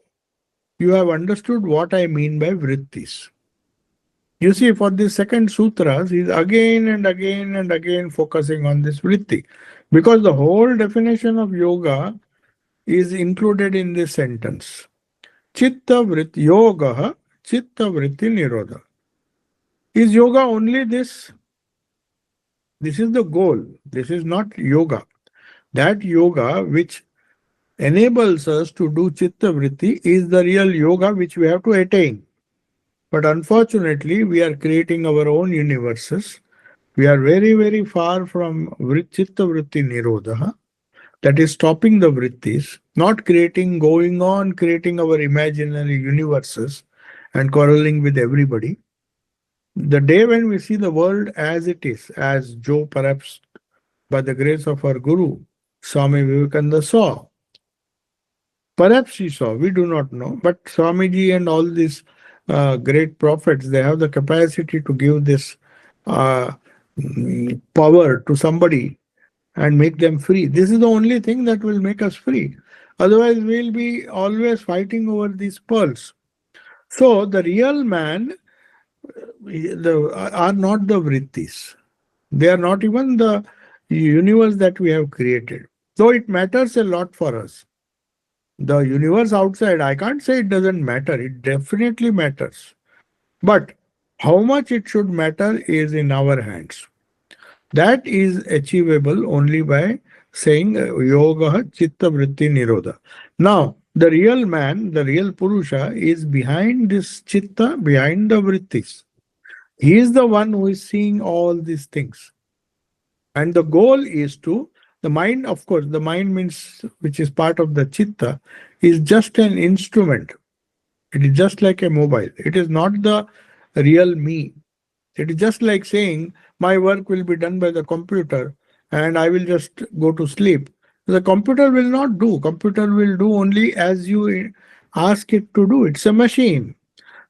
you have understood what I mean by vrittis. You see, for the second sutras, he's again and again and again focusing on this vritti. Because the whole definition of yoga is included in this sentence. Chitta vritti yoga, chitta vritti nirodha. Is yoga only this? This is the goal. This is not yoga. That yoga which enables us to do chitta vritti is the real yoga which we have to attain. But unfortunately, we are creating our own universes. We are very, very far from chitta vritti nirodha. That is stopping the vrittis, not creating, going on creating our imaginary universes and quarreling with everybody. The day when we see the world as it is, as Joe perhaps by the grace of our Guru, Swami Vivekananda saw. Perhaps he saw, we do not know. But Swamiji and all these great prophets, they have the capacity to give this uh, power to somebody and make them free. This is the only thing that will make us free. Otherwise, we'll be always fighting over these pearls. So, the real man are not the vrittis. They are not even the universe that we have created. So, it matters a lot for us. The universe outside, I can't say it doesn't matter. It definitely matters. But how much it should matter is in our hands. That is achievable only by saying yoga chitta vritti nirodha. Now, the real man, the real Purusha is behind this chitta, behind the vrittis. He is the one who is seeing all these things. And the goal is to, the mind, of course, the mind means, which is part of the chitta, is just an instrument. It is just like a mobile. It is not the real me. It is just like saying, my work will be done by the computer and I will just go to sleep. The computer will not do. Computer will do only as you ask it to do. It's a machine.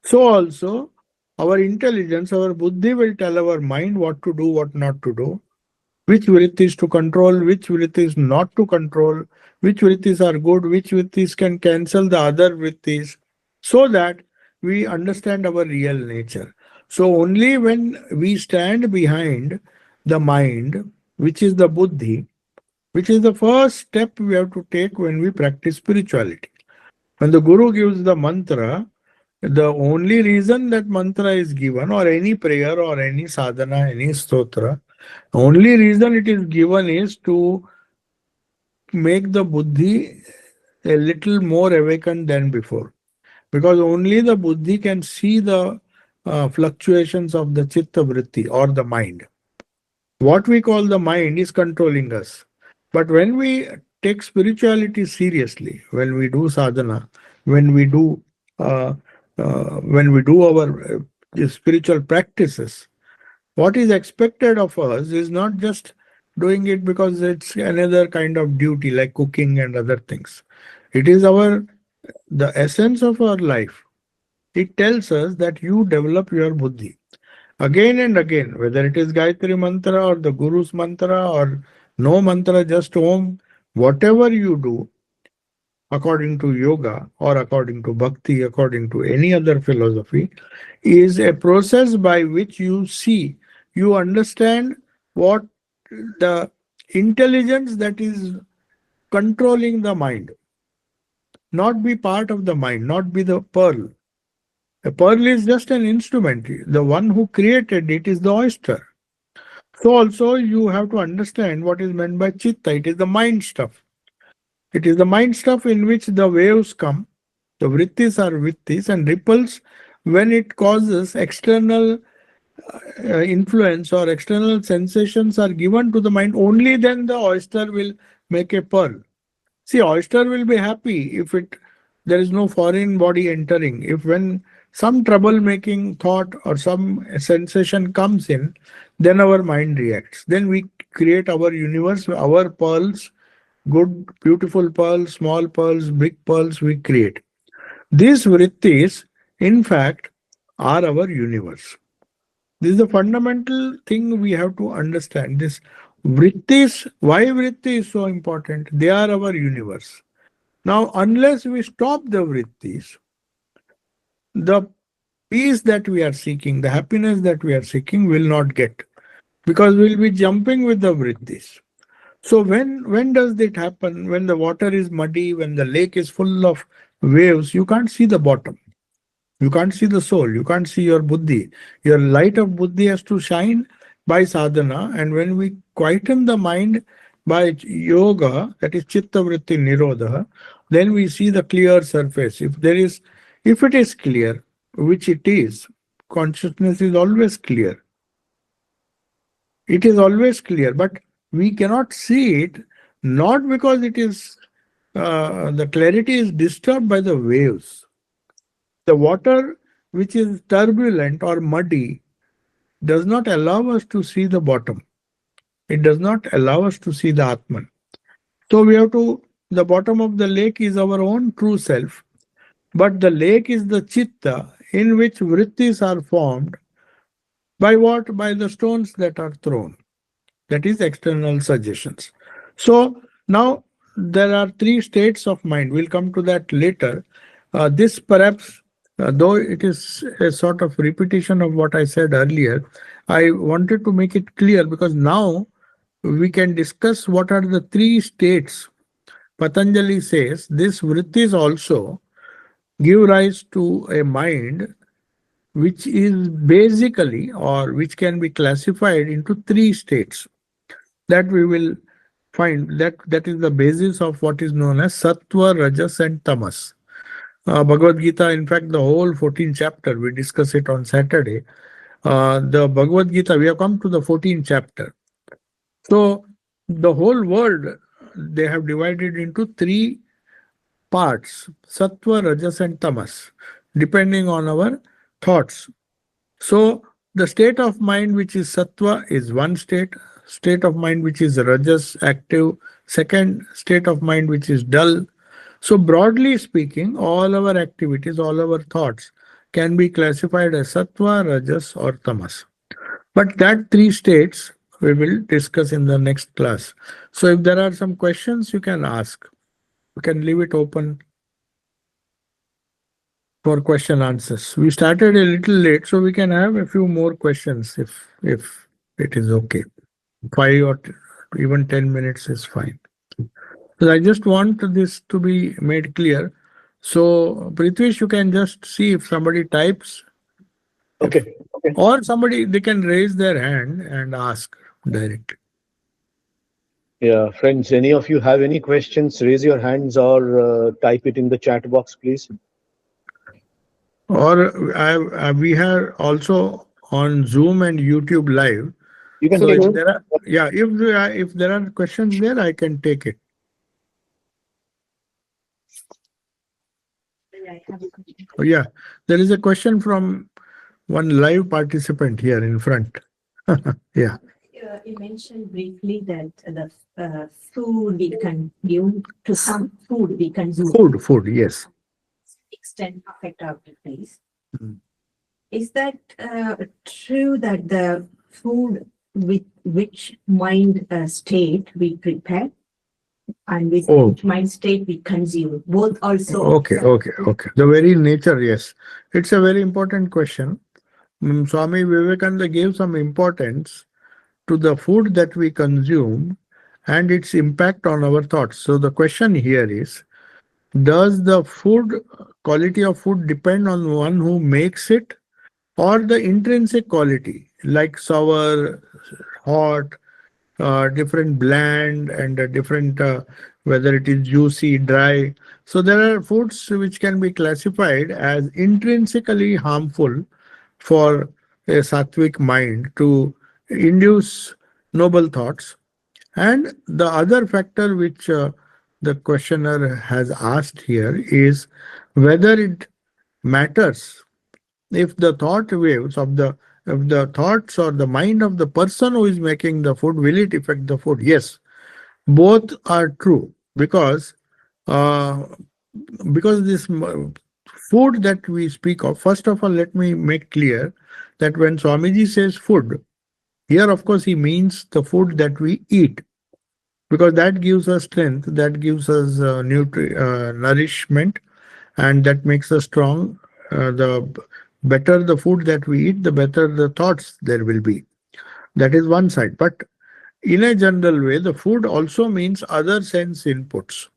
So also, our intelligence, our buddhi will tell our mind what to do, what not to do, which vrittis to control, which vrittis not to control, which vrittis are good, which vrittis can cancel the other vrittis, so that we understand our real nature. So only when we stand behind the mind, which is the buddhi, which is the first step we have to take when we practice spirituality. When the Guru gives the mantra, the only reason that mantra is given, or any prayer or any sadhana, any stotra, only reason it is given is to make the buddhi a little more awakened than before. Because only the buddhi can see the fluctuations of the chitta vritti or the mind. What we call the mind is controlling us. But when we take spirituality seriously, when we do sadhana, when we do uh, our spiritual practices, what is expected of us is not just doing it because it's another kind of duty like cooking and other things. It is the essence of our life. It tells us that you develop your buddhi again and again, whether it is Gayatri mantra or the Guru's mantra or no mantra, just Om, whatever you do according to yoga or according to bhakti, according to any other philosophy, is a process by which you see, you understand what the intelligence that is controlling the mind, not be part of the mind, not be the pearl. A pearl is just an instrument. The one who created it is the oyster. So also you have to understand what is meant by chitta. It is the mind stuff. It is the mind stuff in which the waves come, the vrittis are vittis, and ripples when it causes external influence or external sensations are given to the mind, only then the oyster will make a pearl. See, oyster will be happy if there is no foreign body entering. If when some trouble-making thought or some sensation comes in, then our mind reacts. Then we create our universe, our pearls, good, beautiful pearls, small pearls, big pearls we create. These vrittis, in fact, are our universe. This is the fundamental thing we have to understand. This vrittis, why vritti is so important? They are our universe. Now, unless we stop the vrittis, the peace that we are seeking, the happiness that we are seeking will not get, because we'll be jumping with the vrittis. So when does it happen? When the water is muddy, when the lake is full of waves, you can't see the bottom. You can't see the soul. You can't see your buddhi. Your light of buddhi has to shine by sadhana. And when we quieten the mind by yoga, that is chitta vritti nirodha, then we see the clear surface. If it is clear, which it is, consciousness is always clear. It is always clear, but we cannot see it, not because the clarity is disturbed by the waves. The water which is turbulent or muddy does not allow us to see the bottom. It does not allow us to see the Atman. So the bottom of the lake is our own true self, but the lake is the chitta in which vrittis are formed by what? By the stones that are thrown. That is external suggestions. So now there are three states of mind. We'll come to that later. This perhaps, though it is a sort of repetition of what I said earlier, I wanted to make it clear because now we can discuss what are the three states. Patanjali says this vrittis also give rise to a mind which is basically or which can be classified into three states that we will find that is the basis of what is known as sattva, rajas, and tamas. Bhagavad Gita, in fact, the whole 14th chapter, we discuss it on Saturday. The Bhagavad Gita, we have come to the 14th chapter. So the whole world, they have divided into three parts, sattva, rajas, and tamas, depending on our thoughts. So the state of mind which is sattva is one state, state of mind which is rajas, active, second state of mind which is dull. So broadly speaking, all our activities, all our thoughts can be classified as sattva, rajas, or tamas. But that three states we will discuss in the next class. So if there are some questions, you can ask. You can leave it open for question answers. We started a little late, so we can have a few more questions if it is okay. 5 or even 10 minutes is fine. So I just want this to be made clear. So Prithvish, you can just see if somebody types, Okay. or somebody they can raise their hand and ask directly. Yeah, friends, any of you have any questions, raise your hands or type it in the chat box, please. Or we are also on Zoom and YouTube live. You can So take if it. there are, yeah, if there are questions there, I can take it. I have a question. Oh, yeah, there is a question from one live participant here in front. Yeah, You mentioned briefly that the food we consume, to some food we consume, food, yes. extent affect our place. Mm. Is that true that the food with which mind state we prepare and with Oh. which mind state we consume, both also? Okay. The very nature, yes. It's a very important question. Swami Vivekananda gave some importance to the food that we consume and its impact on our thoughts. So the question here is, does the food quality of food depend on one who makes it or the intrinsic quality like sour, hot, different bland and different whether it is juicy, dry. So there are foods which can be classified as intrinsically harmful for a sattvic mind to induce noble thoughts. And the other factor which the questioner has asked here is whether it matters if the thought waves of the if the thoughts or the mind of the person who is making the food will it affect the food. Yes, both are true uh, because this food that we speak of, first of all let me make clear that when Swamiji says food, here of course he means the food that we eat, because that gives us strength, that gives us nourishment, and that makes us strong. The better the food that we eat, the better the thoughts there will be. That is one side. But in a general way, the food also means other sense inputs.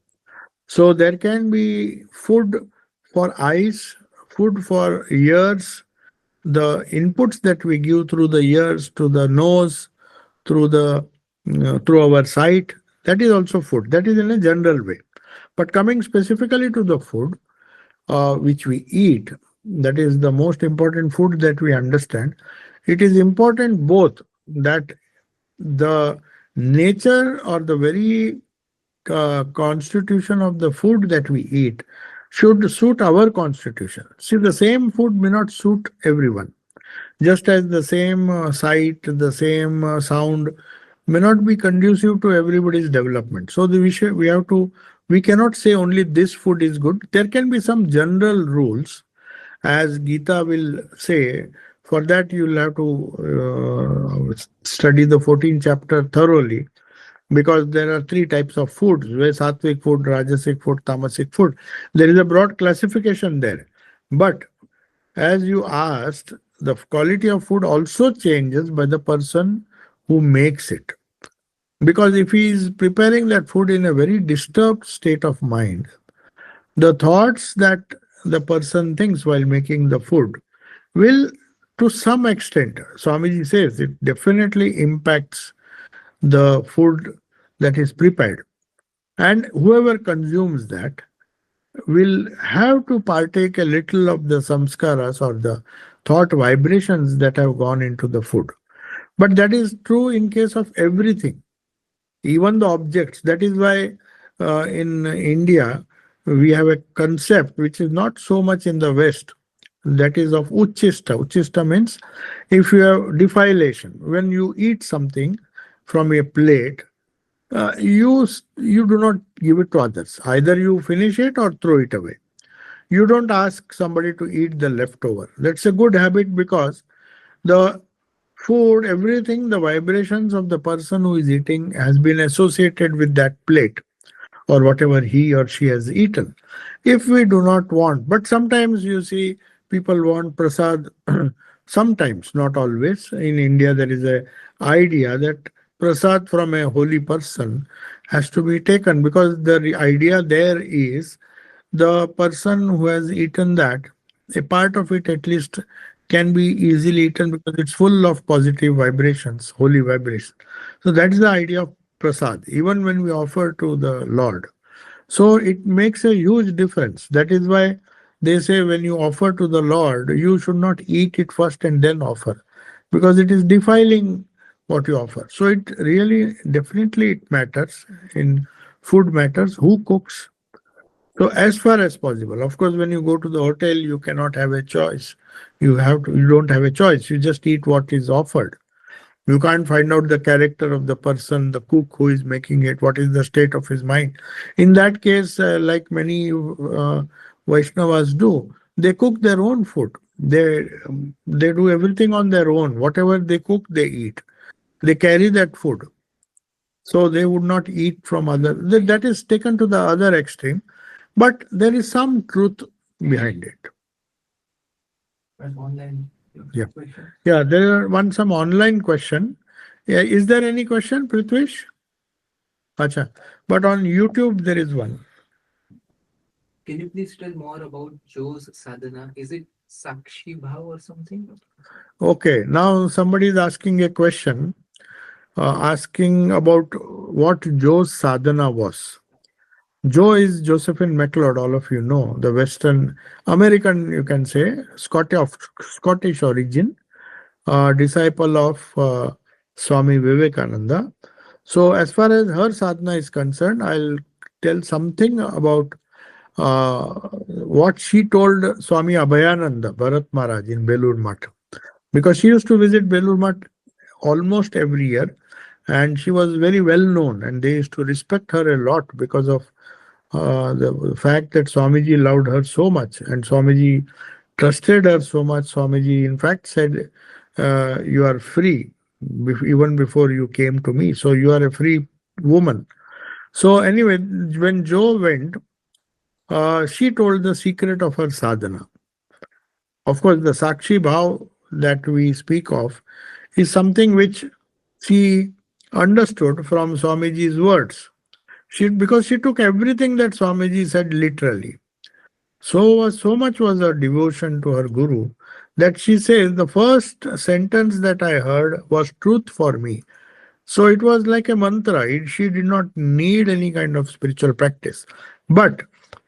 So there can be food for eyes, food for ears, the inputs that we give through the ears to the nose, through the through our sight. That is also food. That is in a general way. But coming specifically to the food, which we eat, that is the most important food that we understand. It is important both that the nature or the very constitution of the food that we eat should suit our constitution. See, the same food may not suit everyone. Just as the same sight, the same sound may not be conducive to everybody's development. So we cannot say only this food is good. There can be some general rules, as Gita will say. For that, you'll have to study the 14th chapter thoroughly. because there are three types of foods: where sattvic food, rajasic food, tamasic food. There is a broad classification there. But as you asked, the quality of food also changes by the person who makes it. Because if he is preparing that food in a very disturbed state of mind, the thoughts that the person thinks while making the food will, to some extent, Swamiji says, it definitely impacts the food that is prepared. And whoever consumes that will have to partake a little of the samskaras or the thought vibrations that have gone into the food. But that is true in case of everything, even the objects. That is why in India we have a concept which is not so much in the West, that is of uchista. Uchista means if you have defilation, when you eat something from a plate, you do not give it to others. Either you finish it or throw it away. You don't ask somebody to eat the leftover. That's a good habit because the food, everything, the vibrations of the person who is eating has been associated with that plate or whatever he or she has eaten. If we do not want, but sometimes you see people want prasad, sometimes, not always. In India, there is a idea that prasad from a holy person has to be taken because the idea there is the person who has eaten that, a part of it at least can be easily eaten because it's full of positive vibrations, holy vibrations. So that's the idea of prasad, even when we offer to the Lord. So it makes a huge difference. That is why they say when you offer to the Lord, you should not eat it first and then offer, because it is defiling what you offer. So it really, definitely it matters. In food matters who cooks. So as far as possible, of course, when you go to the hotel, you cannot have a choice. You don't have a choice. You just eat what is offered. You can't find out the character of the person, the cook who is making it, what is the state of his mind. In that case, like many Vaishnavas do, they cook their own food. They do everything on their own. Whatever they cook, they eat. They carry that food. So they would not eat from other. That is taken to the other extreme. But there is some truth behind it. Yeah. Yeah, there are some online question. Yeah, is there any question, Prithvish? Acha. But on YouTube there is one. Can you please tell more about Joe's sadhana? Is it Sakshi Bhav or something? Okay, now somebody is asking a question, asking about what Joe's sadhana was. Joe is Josephine MacLeod, all of you know, the Western American, you can say, Scottish origin, disciple of Swami Vivekananda. So, as far as her sadhana is concerned, I'll tell something about what she told Swami Abhayananda, Bharat Maharaj, in Belur Math. Because she used to visit Belur Math almost every year, and she was very well known, and they used to respect her a lot because of the fact that Swamiji loved her so much, and Swamiji trusted her so much. Swamiji, in fact, said, "You are free, even before you came to me. So you are a free woman." So anyway, when Jo went, she told the secret of her sadhana. Of course, the Sakshi Bhav that we speak of is something which she understood from Swamiji's words. Because she took everything that Swamiji said literally. So much was her devotion to her guru that she says the first sentence that I heard was truth for me. So it was like a mantra. She did not need any kind of spiritual practice. But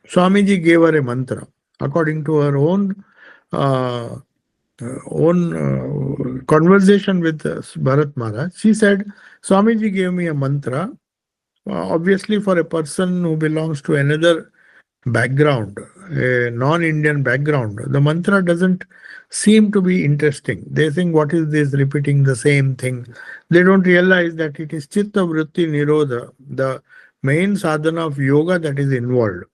Swamiji gave her a mantra according to her uh, own conversation with Bharat Maharaj. She said, Swamiji gave me a mantra. Obviously, for a person who belongs to another background, a non-Indian background, the mantra doesn't seem to be interesting. They think, what is this repeating the same thing? They don't realize that it is Chitta Vritti Nirodha, the main sadhana of yoga that is involved.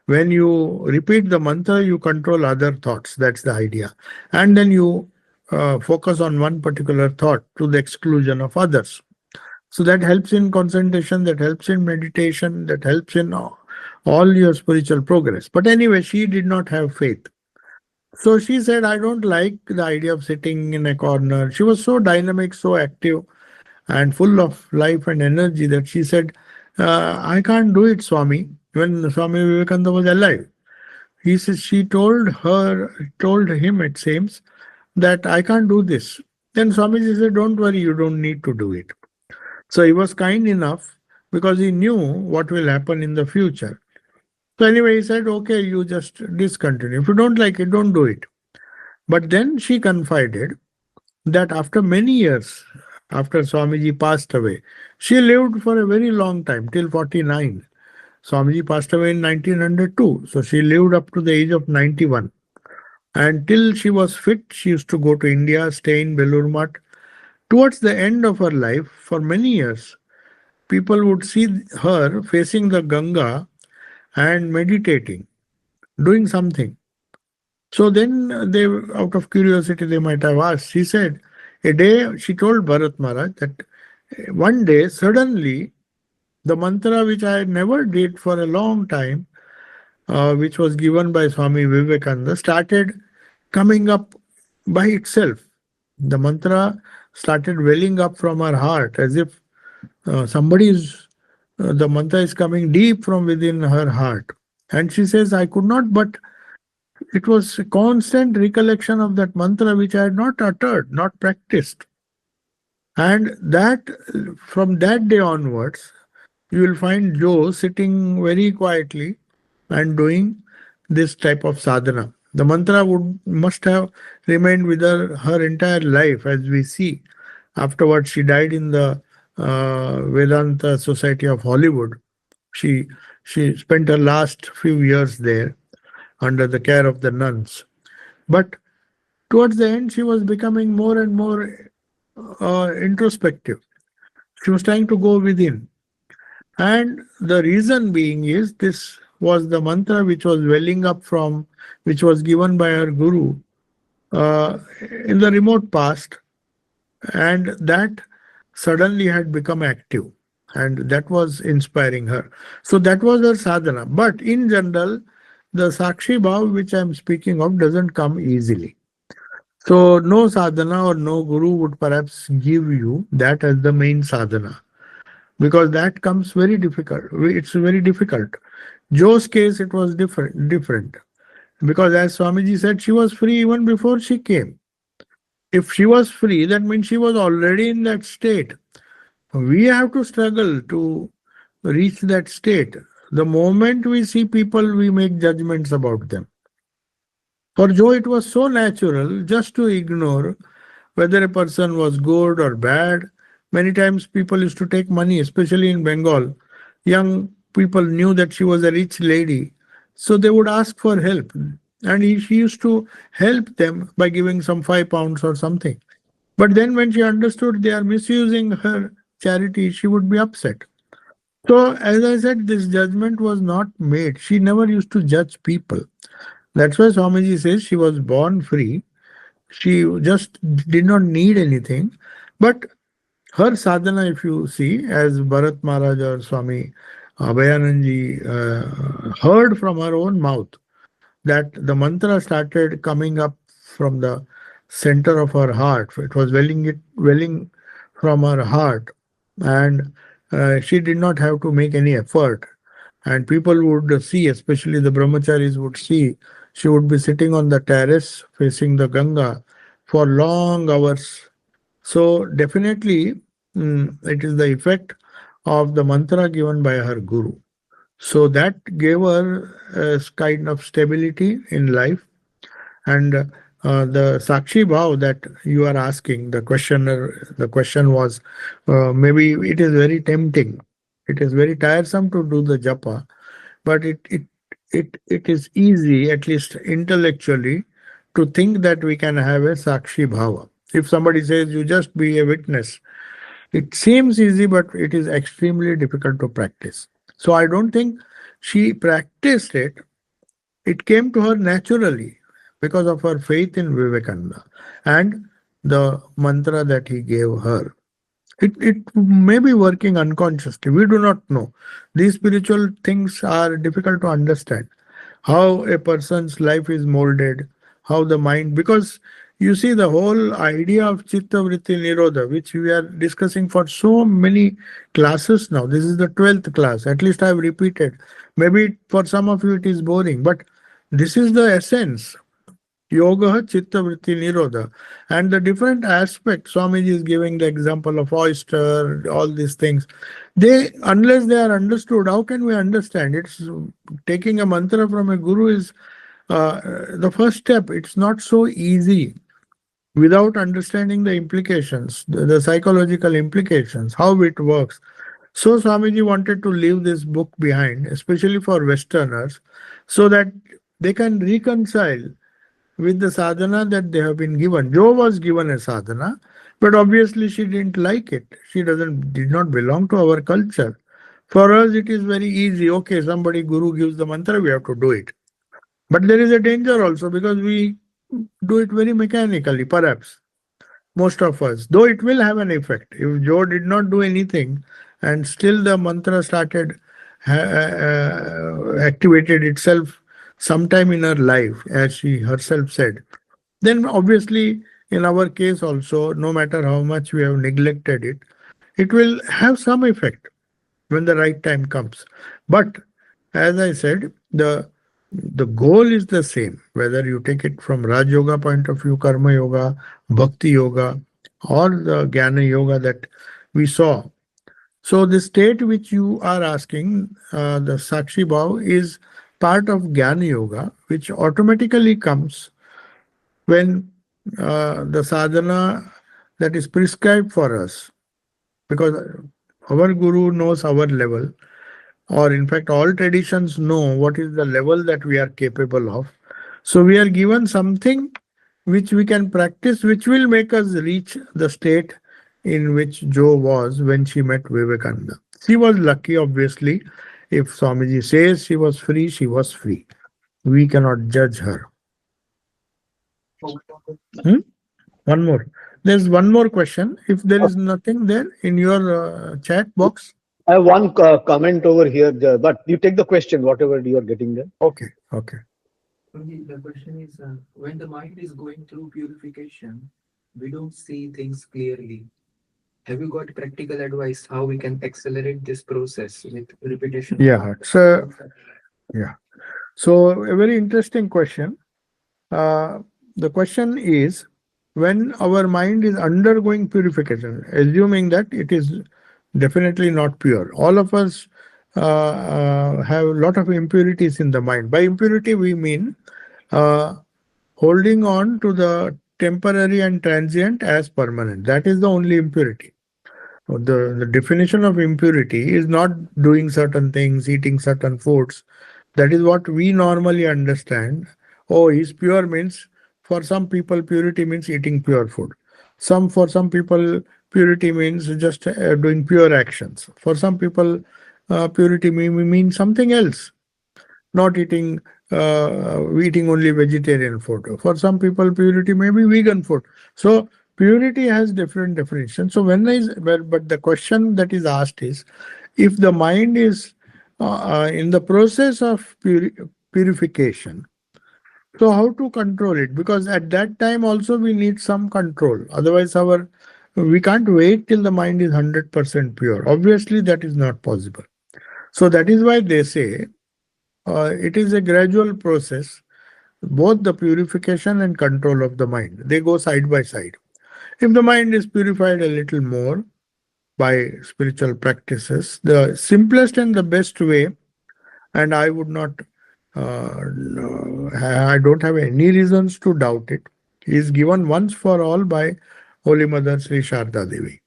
When you repeat the mantra, you control other thoughts. That's the idea. And then you focus on one particular thought to the exclusion of others. So that helps in concentration, that helps in meditation, that helps in all your spiritual progress. But anyway, she did not have faith. So she said, I don't like the idea of sitting in a corner. She was so dynamic, so active, and full of life and energy that she said, I can't do it, Swami, when Swami Vivekananda was alive. He says told him, it seems, that I can't do this. Then Swamiji said, don't worry, you don't need to do it. So he was kind enough because he knew what will happen in the future. So anyway, he said, okay, you just discontinue. If you don't like it, don't do it. But then she confided that after many years, after Swamiji passed away, she lived for a very long time, till 49. Swamiji passed away in 1902, so she lived up to the age of 91. And till she was fit, she used to go to India, stay in Belur Math. Towards the end of her life, for many years, people would see her facing the Ganga and meditating, doing something. So then they, out of curiosity, they might have asked. She said, a day she told Bharat Maharaj that one day suddenly the mantra which I never did for a long time, which was given by Swami Vivekananda, started coming up by itself. The mantra started welling up from her heart as if the mantra is coming deep from within her heart. And she says, I could not, but it was a constant recollection of that mantra which I had not uttered, not practiced. And that from that day onwards, you will find Joe sitting very quietly and doing this type of sadhana. The mantra would must have remained with her entire life, as we see. Afterwards, she died in the Vedanta Society of Hollywood. She she spent her last few years there under the care of the nuns. But towards the end, she was becoming more and more introspective. She was trying to go within. And the reason being is this was the mantra which was welling up from, which was given by her guru uh, in the remote past, and that suddenly had become active, and that was inspiring her. So that was her sadhana. But in general, the Sakshi Bhav which I am speaking of doesn't come easily. So no sadhana or no guru would perhaps give you that as the main sadhana, because that comes very difficult. It's very difficult. Joe's case, it was different because as Swamiji said, she was free even before she came. If she was free, that means she was already in that state. We have to struggle to reach that state. The moment we see people, we make judgments about them. For Joe, it was so natural just to ignore whether a person was good or bad. Many times people used to take money, especially in Bengal. Young people knew that she was a rich lady, so they would ask for help. And she used to help them by giving some £5 or something. But then when she understood they are misusing her charity, she would be upset. So, as I said, this judgment was not made. She never used to judge people. That's why Swamiji says she was born free. She just did not need anything. But her sadhana, if you see, as Bharat Maharaj or Swami Abhayanandji heard from her own mouth, that the mantra started coming up from the center of her heart. It was welling from her heart, and she did not have to make any effort. And people would see, especially the brahmacharis would see, she would be sitting on the terrace facing the Ganga for long hours. So definitely, it is the effect of the mantra given by her guru. So that gave her a kind of stability in life. And the Sakshi Bhav that you are asking, the question was, maybe it is very tempting. It is very tiresome to do the japa, but it is easy, at least intellectually, to think that we can have a Sakshi Bhava. If somebody says you just be a witness, it seems easy, but it is extremely difficult to practice. So I don't think she practiced it. It came to her naturally because of her faith in Vivekananda and the mantra that he gave her. It may be working unconsciously. We do not know. These spiritual things are difficult to understand. How a person's life is molded, how the mind, because you see the whole idea of Chitta Vritti Nirodha, which we are discussing for so many classes now. This is the 12th class. At least I have repeated. Maybe for some of you it is boring, but this is the essence. Yoga, Chitta Vritti Nirodha. And the different aspects, Swamiji is giving the example of oyster, all these things. They, unless they are understood, how can we understand? It's taking a mantra from a guru is the first step. It's not so easy without understanding the implications, the psychological implications, how it works. So Swamiji wanted to leave this book behind, especially for Westerners, so that they can reconcile with the sadhana that they have been given. Jo was given a sadhana, but obviously she didn't like it. She did not belong to our culture. For us, it is very easy. Okay, somebody guru gives the mantra, we have to do it. But there is a danger also because we do it very mechanically, perhaps most of us. Though it will have an effect. If Jo did not do anything, and still the mantra started activated itself sometime in her life, as she herself said, then obviously in our case also, no matter how much we have neglected it, it will have some effect when the right time comes. But as I said, the goal is the same, whether you take it from Raj Yoga point of view, Karma Yoga, Bhakti Yoga, or the Jnana Yoga that we saw. So the state which you are asking, the Sakshi Bhav, is part of Jnana Yoga, which automatically comes when the sadhana that is prescribed for us, because our guru knows our level, or in fact, all traditions know what is the level that we are capable of. So we are given something which we can practice, which will make us reach the state in which Jo was when she met Vivekananda. She was lucky, obviously. If Swamiji says she was free, she was free. We cannot judge her. Hmm? One more. There's one more question. If there is nothing there in your chat box. I have one comment over here, but you take the question, whatever you are getting there. Okay. Okay. The question is, when the mind is going through purification, we don't see things clearly. Have you got practical advice how we can accelerate this process with repetition? Yeah. So yeah. So a very interesting question. Uh, the question is, when our mind is undergoing purification, assuming that it is definitely not pure. All of us have a lot of impurities in the mind. By impurity, we mean uh, holding on to the temporary and transient as permanent. That is the only impurity. The definition of impurity is not doing certain things, eating certain foods. That is what we normally understand. Oh, he's pure means, for some people purity means eating pure food. For some people purity means just doing pure actions. For some people purity may mean something else, not eating only vegetarian food. For some people purity may be vegan food. So purity has different definitions. So but the question that is asked is, if the mind is in the process of purification, so how to control it? Because at that time also we need some control. Otherwise, we can't wait till the mind is 100% pure. Obviously, that is not possible. So that is why they say it is a gradual process, both the purification and control of the mind. They go side by side. If the mind is purified a little more by spiritual practices, the simplest and the best way, and I would not, I don't have any reasons to doubt it, is given once for all by Holy Mother Sri Sharda Devi.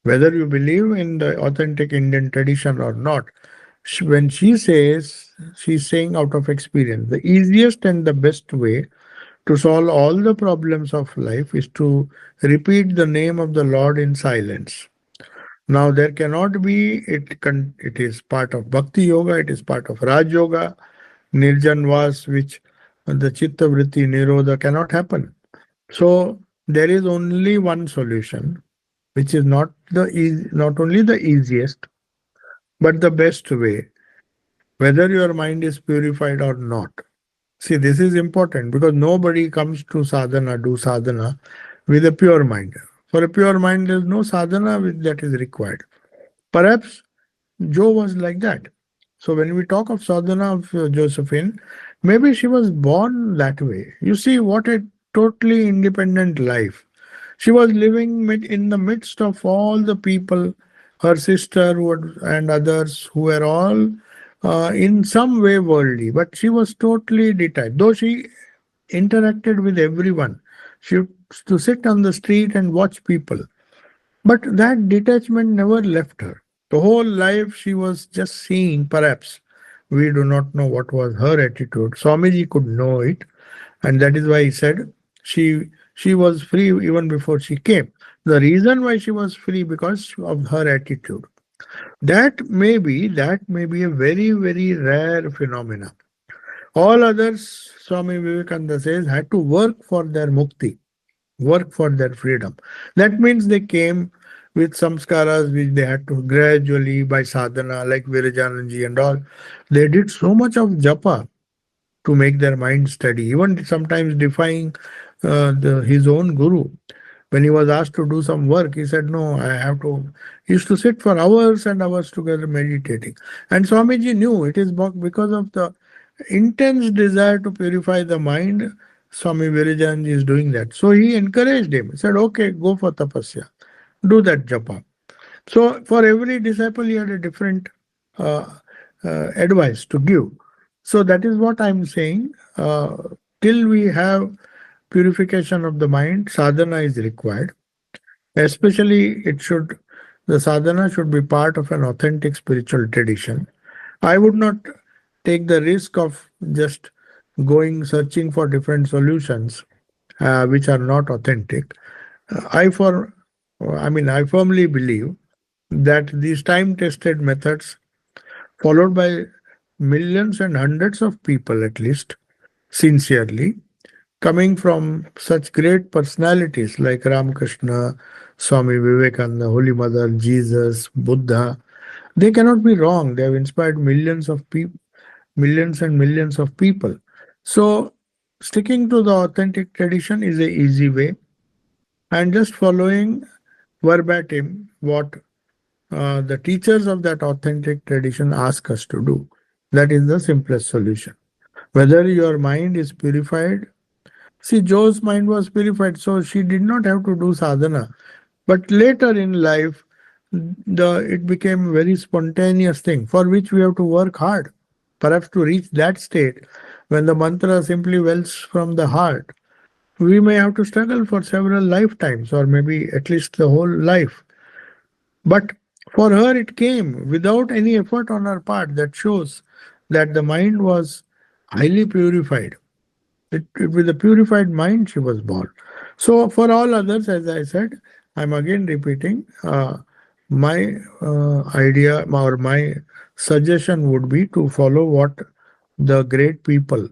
Whether you believe in the authentic Indian tradition or not, when she says, she's saying out of experience, the easiest and the best way to solve all the problems of life is to repeat the name of the Lord in silence. Now there cannot be it is part of Bhakti Yoga, it is part of Raj Yoga, Nirjan Vas, which the Chitta Vritti Nirodha cannot happen. So there is only one solution, which is not only the easiest, but the best way, whether your mind is purified or not. See, this is important because nobody comes to do sadhana with a pure mind. For a pure mind, there is no sadhana that is required. Perhaps Joe was like that. So when we talk of sadhana of Josephine, maybe she was born that way. You see, what a totally independent life. She was living in the midst of all the people, her sister and others who were all in some way worldly, but she was totally detached. Though she interacted with everyone, she used to sit on the street and watch people. But that detachment never left her. The whole life she was just seeing, perhaps. We do not know what was her attitude. Swamiji could know it, and that is why he said she was free even before she came. The reason why she was free because of her attitude. That may be a very, very rare phenomena. All others, Swami Vivekananda says, had to work for their mukti, work for their freedom. That means they came with samskaras which they had to gradually by sadhana, like Virajananji and all. They did so much of japa to make their mind steady, even sometimes defying his own guru. When he was asked to do some work, he said, "No, I have to." He used to sit for hours and hours together meditating. And Swamiji knew it is because of the intense desire to purify the mind. Swami Virajanji is doing that. So he encouraged him. He said, "Okay, go for tapasya, do that japa." So for every disciple, he had a different uh, advice to give. So that is what I'm saying. Till we have purification of the mind, sadhana is required. Especially, the sadhana should be part of an authentic spiritual tradition. I would not take the risk of just going searching for different solutions which are not authentic. I firmly believe that these time-tested methods, followed by millions and hundreds of people at least, sincerely, coming from such great personalities like Ramakrishna, Swami Vivekananda, Holy Mother, Jesus, Buddha, they cannot be wrong. They have inspired millions of people, millions and millions of people. So, sticking to the authentic tradition is a easy way, and just following verbatim what the teachers of that authentic tradition ask us to do. That is the simplest solution. Whether your mind is purified, see, Joe's mind was purified, so she did not have to do sadhana. But later in life, it became a very spontaneous thing for which we have to work hard. Perhaps to reach that state when the mantra simply wells from the heart, we may have to struggle for several lifetimes or maybe at least the whole life. But for her, it came without any effort on her part. That shows that the mind was highly purified. With a purified mind, she was born. So, for all others, as I said, I'm again repeating my idea or my suggestion would be to follow what the great people.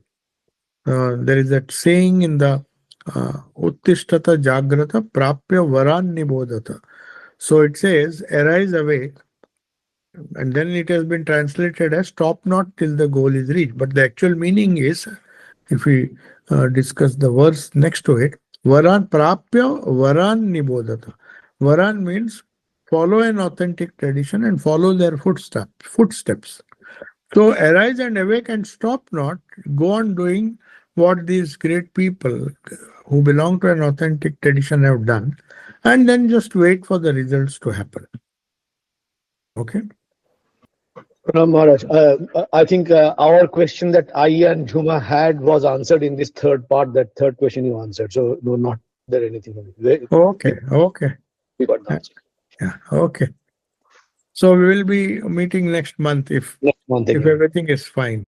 There is that saying in the Uttishtata Jagrata Prapya Varan Nibodhata. So it says, arise, awake, and then it has been translated as stop not till the goal is reached. But the actual meaning is, if we discuss the verse next to it, Varan Prapya Varan Nibodhata. Varan means follow an authentic tradition and follow their footsteps. So arise and awake and stop not. Go on doing what these great people who belong to an authentic tradition have done, and then just wait for the results to happen. Okay. Pranam Maharaj, I think our question that I and Jhuma had was answered in this third part. That third question you answered. So no, not there anything. Okay. Okay. We got the answer. Yeah. Okay. So we will be meeting next month Next month if again. everything is fine.